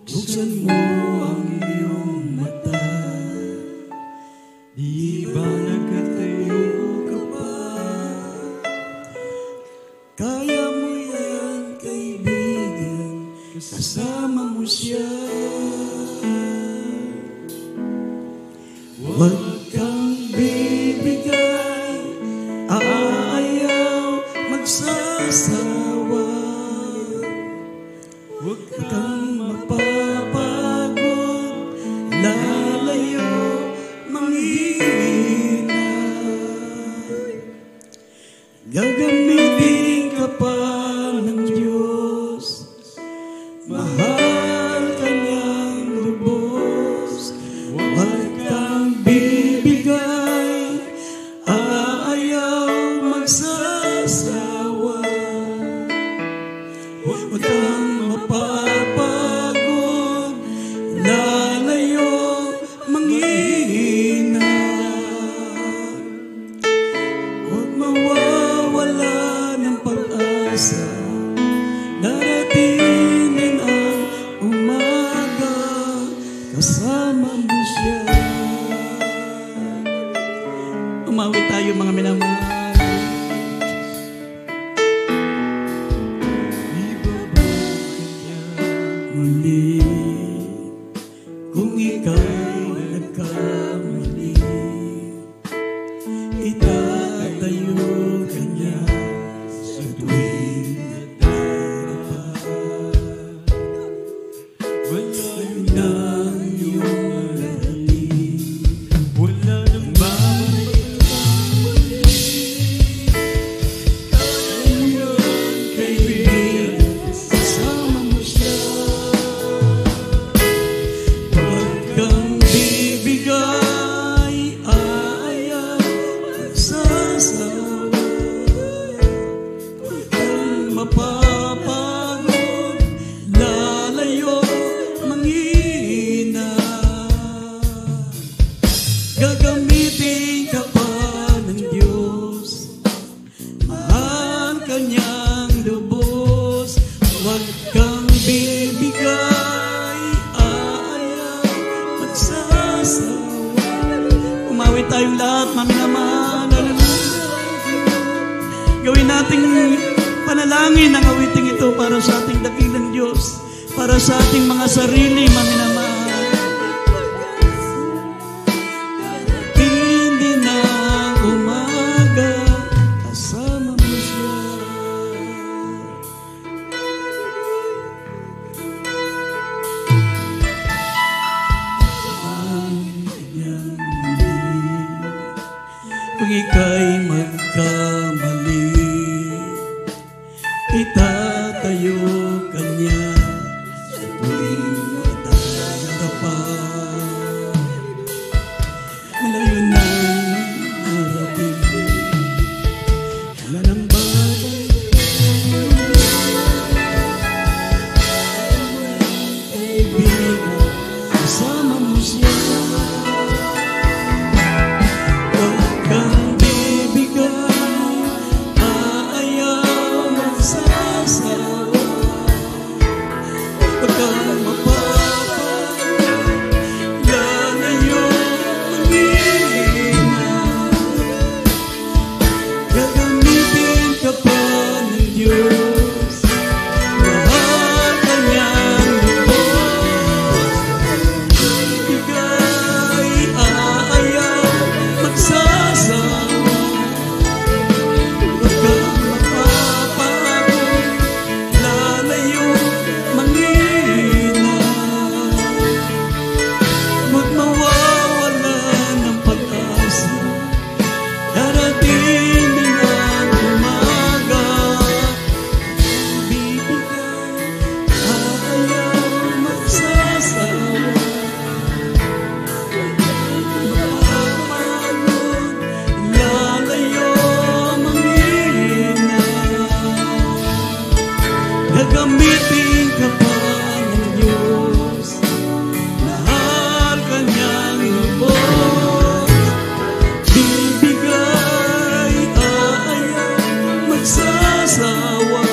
Buksan mo ang iyong mata, di ba nakatayo ka pa? Kaya mo yan, kaibigan, kasama mo siya. Huwag kang bibigay, aayaw, magsasawa. Huwag kang mapapagod, lalayo, manghihina. Gagamitin ka pa ng Diyos, mahal ka niyang lubos. Huwag kang bibigay, aayaw, magsasawa. Huwag kang mapapagod, lalayo, manghihina. Huwag mawawala ng pag-asa, daratinin ang umaga, kasama mo siya. Umawit tayo, mga minamahal. Muli, kung ika'y nagkamali, itatayo ka niya sa tuwing nagdarapat. Malayo na ang iyong narating, wala nang babalik. Tayo Huwag kang bibigay, aayaw, magsasawa. Umawi tayong lahat, maminamahal. Gawin nating panalangin ang awiting ito para sa ating dakilang Diyos, para sa ating mga sarili, maminamahal. Hindi na umaga, kasama mo siya. Kung ika'y magkamali, itatayo ka niya sa tuwing matatapan. Malayo na narating, wala nang babalik. Kaibigan, kasama mo siya. Huwag kang bibigay, aayaw, magsasawa. Huwag kang mapapagod, lalayo, manghihina. Gagamitin ka pa ng Diyos, mahal ka niyang lubos. Bigay, aayaw, magsasawa. Huwag kang mapapagod, lalayo, manghihina. Huwag mawawala ng pag-asa, darating din ang umaga. Bibigay, aayaw, magsasawa. Mapapagod, lalayo, manghihina. Gagamitin ka pa ng Diyos, mahal ka niyang lubos. Bibigay, aayaw, magsasawa.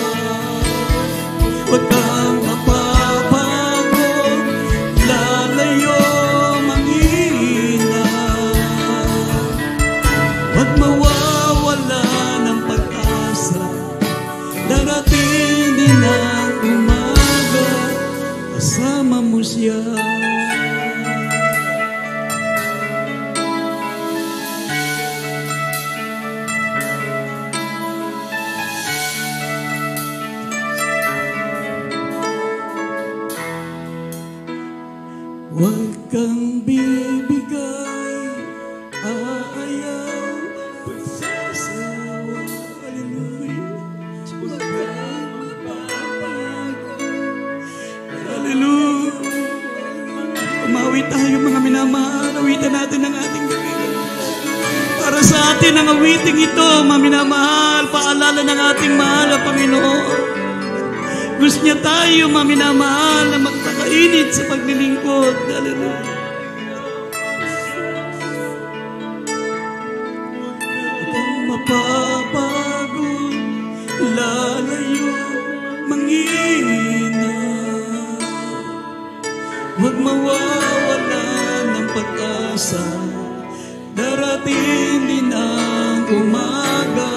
Huwag kang mapapagod, lalayo, manghihina. Huwag mawawala ng pag-asa, darating din ang umaga, kasama mo siya. Huwag kang bibigay, aayaw, magsasawa. Hallelujah. Huwag kang mapapagod. Hallelujah. Umawi tayo mga minamahal. Awitan natin ang ating dakilang. Para sa atin ang awiting ito, mga minamahal. Paalala ng ating mahal na Panginoon. Gusto niya tayo, mga minamahal, na magpakainit sa paglilingkod. Hallelujah. Huwag kang mapapagod, lalayo, manghihina. Huwag mawawala ng pag-asa, darating din ang umaga.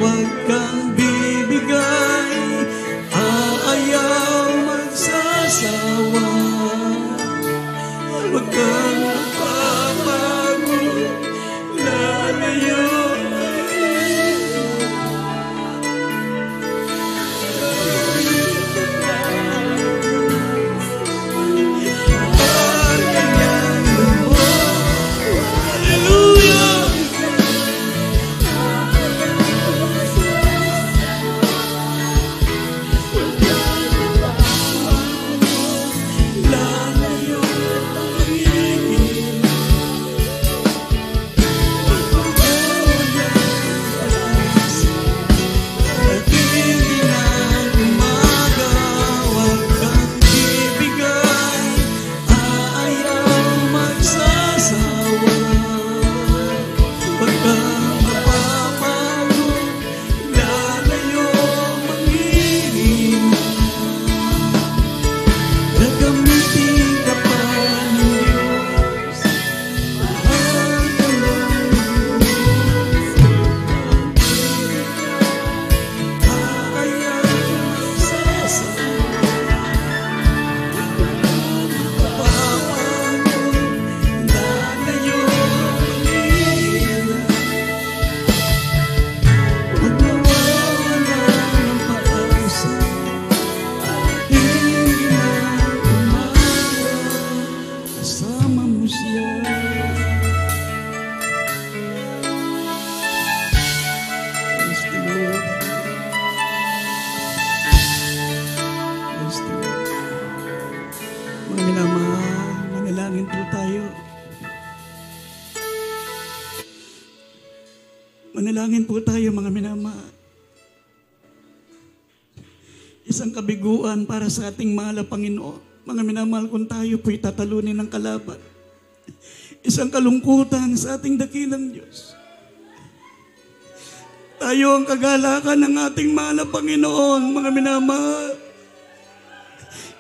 Huwag kang bibigay, aayaw, magsasawa. Huwag kang mapapagod, lalayo. Mahal ka niyang lubos. Mga minamahal, manalangin po tayo. Manalangin po tayo mga minamahal. Isang kabiguan para sa ating mahal na Panginoon. Mga minamahal, kung tayo po'y tatalunin ng kalaban. Isang kalungkutan sa ating dakilang Diyos. Tayo ang kagalakan ng ating mahal na Panginoon, mga minamahal.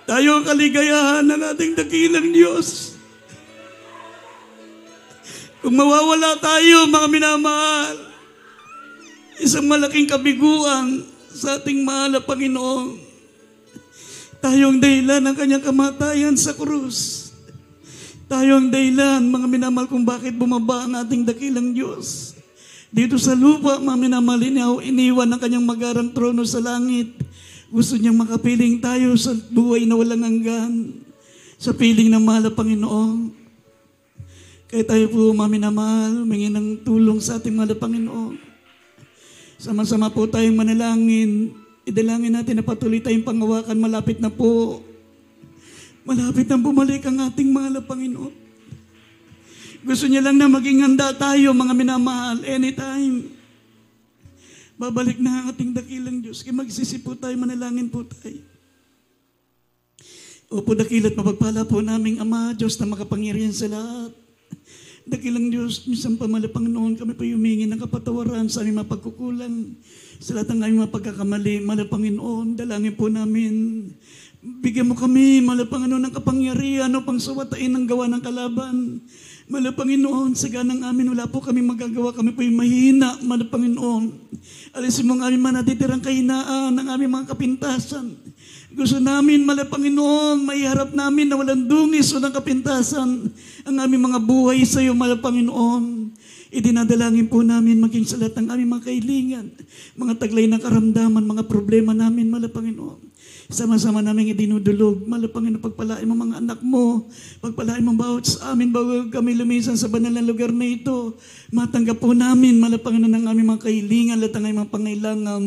Tayo ang kaligayahan ng ating dakilang Diyos. Kung mawawala tayo, mga minamahal, isang malaking kabiguan sa ating mahal na Panginoon. Tayo ang dahilan ng kanyang kamatayan sa krus. Tayo ang dahilan, mga minamahal, kung bakit bumaba ang ating dakilang Diyos. Dito sa lupa, mga minamahal, iniwan ng kanyang magarang trono sa langit. Gusto niyang makapiling tayo sa buhay na walang hanggan, sa piling ng mahal na Panginoon. Kaya tayo po, mga minamahal, humingi ng tulong sa ating mahal na Panginoon. Sama-sama po tayong manalangin. Idalangin natin na patuloy tayong pangawakan. Malapit na po. Malapit na bumalik ang ating mahal na Panginoon. Gusto niya lang na maging handa tayo, mga minamahal, anytime. Babalik na ang ating dakilang Diyos. Kaya magsisi po tayo, manalangin po tayo. Opo, dakila't mapagpala po naming Ama, Diyos na makapangyarihan sa lahat. Dakilang Diyos, minsan pa mahal na Panginoon, kami po humingi ng kapatawaran sa aming mga pagkukulang, sa lahat ng aming mga pagkakamali. Mahal na Panginoon, dalangin po namin. Bigyan mo kami, mahal na Panginoon, ng kapangyarihan upang sawatain ang gawa ng kalaban. Mahal na Panginoon, sa ganang amin, wala po kami magagawa. Kami po yung mahina, mahal na Panginoon. Alisin mo ang aming mga natitirang kahinaan, ng aming mga kapintasan. Gusto namin, mahal na Panginoon, maiharap namin na walang dungis o ng kapintasan ang aming mga buhay sa iyo, mahal na Panginoon. Idinadalangin po namin maging sa lahat ng aming mga kahilingan, mga taglay ng karamdaman, mga problema namin, mahal na Panginoon. Sama-sama namin idinudulog. Mahal na Panginoon, pagpalain mo mga anak mo, pagpalain mo bawat sa amin bago kami lumisan sa banal na lugar na ito. Matanggap po namin, mahal na Panginoon, ang aming mga kahilingan, lahat ng aming mga pangailangan,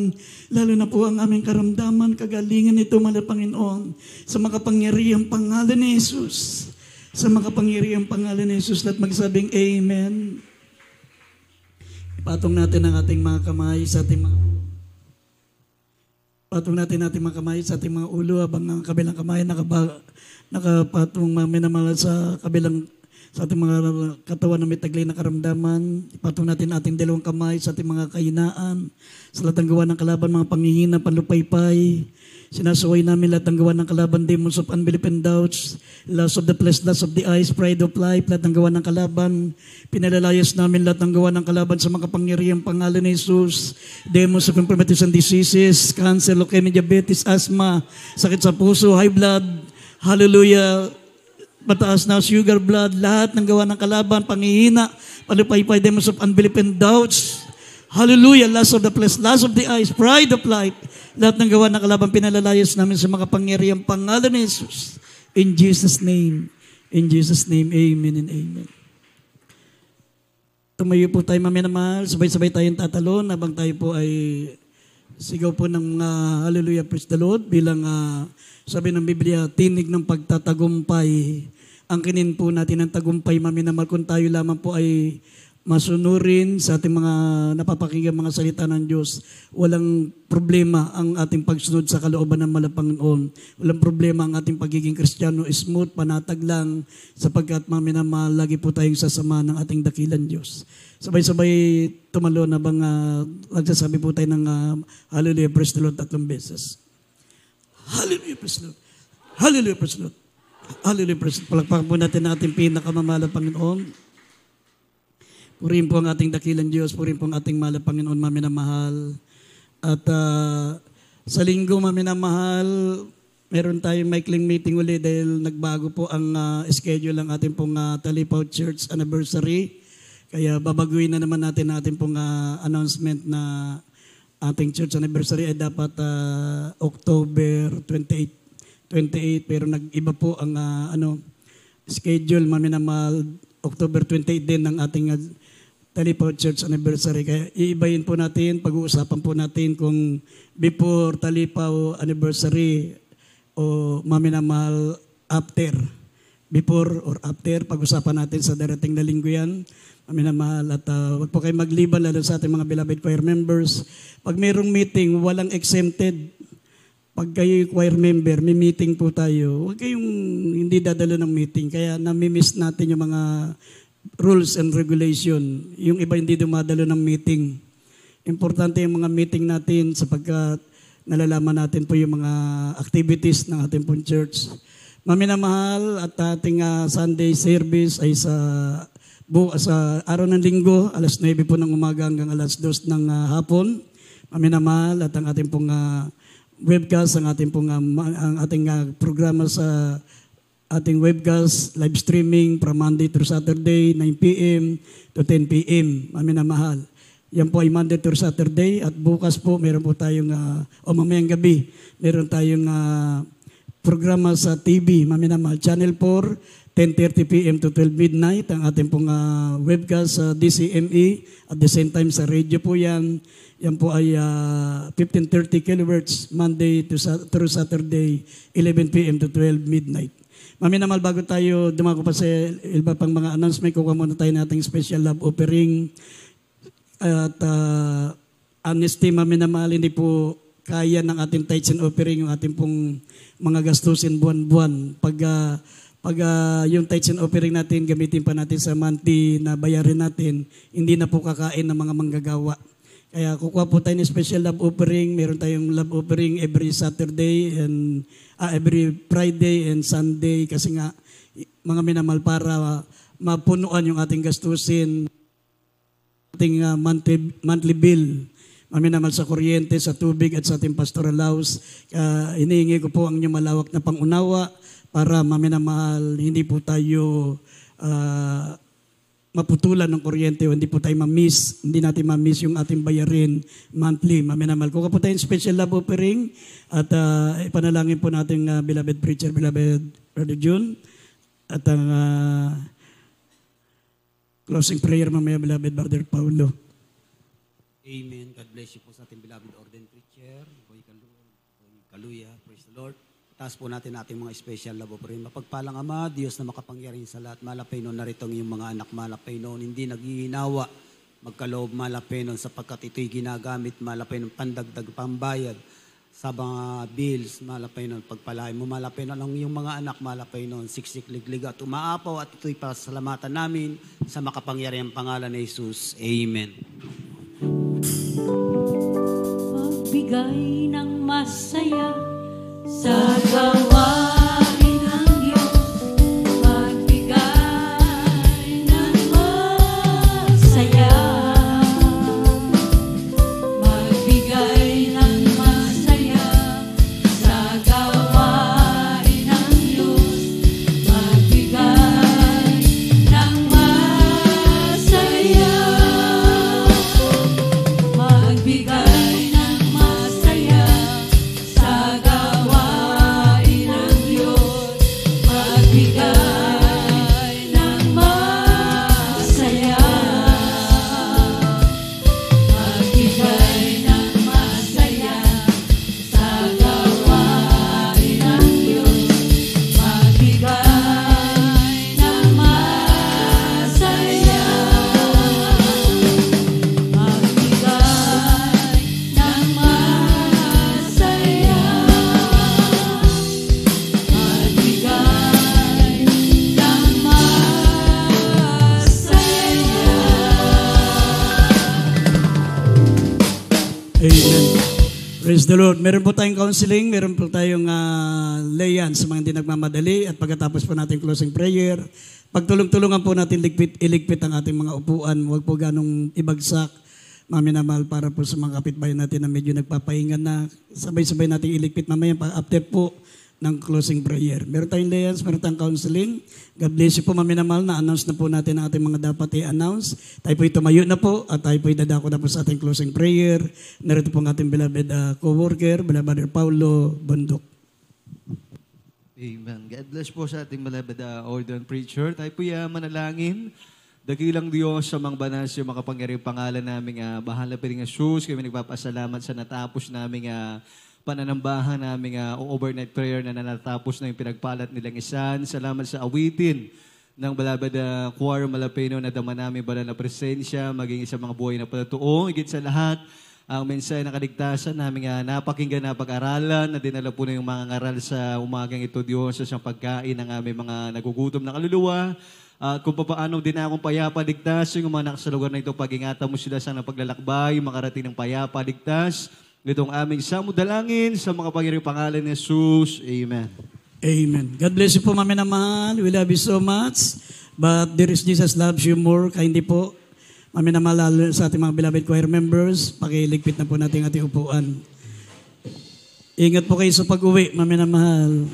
lalo na po ang aming karamdaman, kagalingan nito, mahal na Panginoon, sa makapangyarihang pangalan ni Jesus. Sa makapangyarihang pangalan ni Jesus, lahat magsabing Amen. Patong natin ang ating mga kamay sa ating mga kamay sa ating mga ulo habang ang kabilang kamay nakapatong minamahal sa ating mga katawan na may taglay na karamdaman. Ipatong natin ating dalawang kamay sa ating mga kahinaan, sa lahat ng gawa ng kalaban, mga panghihina, panlupaypay. Sinasuway namin lahat ng gawa ng kalaban, demons of unbelief and doubts, lust of the flesh, lust of the eyes, pride of life, lahat ng gawa ng kalaban. Pinalalayas namin lahat ng gawa ng kalaban sa makapangyarihang pangalan ni Jesus. Demons of infirmities and diseases, cancer, leukemia, diabetes, asthma, sakit sa puso, high blood, hallelujah, mataas na sugar blood, lahat ng gawa ng kalaban, panghihina, panlupaypay, demons of unbelief and doubts, hallelujah, lust of the flesh, lust of the eyes, pride of life, lahat ng gawa ng kalaban, pinalalayas namin sa makapangyarihang pangalan ni Jesus. In Jesus' name, amen and amen. Tumayo po tayo, maminamahal, sabay-sabay tayong tatalon habang tayo po ay sigaw po ng hallelujah, praise the Lord, bilang sabi ng Biblia, tinig ng pagtatagumpay. Ang kinin po natin ng tagumpay, maminamahal, kung tayo lamang po ay masunurin sa ating mga napapakinggan mga salita ng Diyos. Walang problema ang ating pagsunod sa kalooban ng Panginoon. Walang problema ang ating pagiging Kristiyano, smooth, panatag lang, sapagkat maminamahal, lagi po tayong sasama ng ating dakilan Diyos. Sabay-sabay tumalon habang nagsasabi po tayo ng hallelujah, praise the Lord 3 beses. Hallelujah, praise the Lord. Hallelujah, praise the Lord. Hallelujah, praise the Lord. Palakpakan po natin ang ating pinakamamahal na Panginoon. Purihin po ang ating dakilang Diyos, purihin po ang ating mahal na Panginoon, maminamahal. At sa linggo, maminamahal, meron tayong maikling meeting uli dahil nagbago po ang schedule ng ating pong Talipaw Church anniversary. Kaya babaguhin na naman natin pong announcement na ating church anniversary ay dapat October 28, pero nag-iba po ang schedule, maminamahal. October 28 din ng ating Talipaw Church anniversary. Kaya iibayin po natin, pag-uusapan po natin kung before Talipaw anniversary o maminamahal after. before or after. Pag-usapan natin sa darating na linggo yan. Minamahal at huwag po kayo magliban lalo sa ating mga beloved choir members. Pag mayroong meeting, walang exempted. Pag kayo choir member, may meeting po tayo, huwag kayong hindi dadalo ng meeting. Kaya nami-miss natin yung mga rules and regulation. Yung iba hindi dumadalo ng meeting. Importante yung mga meeting natin sapagkat nalalaman natin po yung mga activities ng ating pong church. Maminamahal at ating Sunday service ay sa araw ng linggo, alas 9 po ng umaga hanggang alas 2 ng hapon. Maminamahal at ang ating pong webcast, ang ating programa sa ating webcast, live streaming from Monday through Saturday, 9 p.m. to 10 p.m. Maminamahal. Yan po ay Monday through Saturday at bukas po meron po tayong, mamayang gabi, meron tayong programa sa TV, Maminamahal, Channel 4, 10:30 p.m. to 12 midnight, ang ating pong webcast sa DCME, at the same time sa radio po yan. Yan po ay 1530 kHz, Monday through Saturday, 11 p.m. to 12 midnight. Maminamahal, bago tayo dumako pa sa iba pang mga announcement, kukuha muna tayo nating special love offering. At honesty, maminamahal, hindi po kaya ng ating tithes and offering yung ating pong mga gastusin buwan-buwan. Pag yung tithes and offering natin, gamitin pa natin sa monthly na bayarin natin, hindi na po kakain ng mga manggagawa. Kaya kukuha po tayo ng special love offering. Meron tayong love offering every Saturday and every Friday and Sunday kasi nga mga minamahal para mapunuan yung ating gastusin, ating monthly bill. Maminamahal sa kuryente, sa tubig at sa ating pastoral house. Hinihingi ko po ang inyong malawak na pangunawa para maminamahal, hindi po tayo maputulan ng kuryente o hindi po tayo hindi natin ma-miss yung ating bayarin monthly. Maminamahal, kuha po tayong special love offering at ipanalangin po natin beloved preacher, beloved Brother June, at ang closing prayer mamaya, beloved Brother Paulo. Amen. God bless you po sa ating beloved ordained preacher, Boy Kaluya. Praise the Lord. Taas po natin ating mga special love offering. Mapagpalang Ama, Diyos na makapangyarihan sa lahat. Malapay noon, narito ang iyong mga anak. Malapay noon, hindi naghihinawa. Magkaloob, malapay noon, sapagkat ito'y ginagamit. Malapay noon, pandagdag, pambayad sa mga bills. Malapay noon, pagpalain mo. Malapay noon, ang iyong mga anak. Malapay noon, siksik, liglig at umaapaw. At ito'y pasalamatan namin sa makapangyarihan pangalan ni Jesus. Amen. Magbigay ng masaya sa gawain ng Diyos, magbigay ng masaya, magbigay ng masaya sa gawain ng Diyos, magbigay ng masaya, magbigay ng masaya sa gawain ng Diyos, magbigay ng masaya, magbigay ng masaya sa gawain ng Diyos, magbigay ng masaya, magbigay ng masaya, magbigay ng masaya. Amen. Praise the Lord. Meron po tayong counseling, meron po tayong layan sa mga hindi nagmamadali at pagkatapos po natin closing prayer, pagtulong-tulungan po natin iligpit ang ating mga upuan. Huwag po ganong ibagsak, maminamahal, para po sa mga kapitbahay natin na medyo nagpapahinga na. Sabay-sabay natin iligpit mamaya after po ng closing prayer. Meron tayong layans, meron tayong counseling. God bless you po, maminamahal, na-announce na po natin ang ating mga dapat i-announce. Tayo po'y tumayo na po at tayo po'y dadako na po sa ating closing prayer. Narito po ang ating beloved co-worker, beloved Brother Paulo Bundok. Amen. God bless po sa ating beloved ordained preacher. Tayo po manalangin. Dakilang Diyos sa mga banal siya makapangyarihang pangalan namin, bahala pa rin Jesus. Kami nagpapasalamat sa natapos namin pananambahan naming overnight prayer na natapos na yung pinagpalat nilang isan. Salamat sa awitin ng Balabad Choir Malapeno na dama namin banal na presensya, maging isang mga buhay na patotoo. Higit sa lahat, ang mensahe ng kaligtasan namin napakinggan na pag-aralan, na dinala po na yung mga ngaral sa umagang ito, Diyos, sa siyang pagkain ng aming mga nagugutom na kaluluwa. At kung paano din akong payapa ligtas, yung mga sa lugar na ito, pag-ingatan mo sila sa paglalakbay, makarating ng payapa ligtas. Itong aming samudalangin sa mga pagiriang pangalan ni Jesus. Amen. Amen. God bless you po, mami na mahal. We love you so much. But there is Jesus loves you more. Kaya hindi po, mami na mahal, lalo sa ating mga beloved choir members, pakiligpit na po natin ating upuan. Ingat po kayo sa pag-uwi, mami na mahal.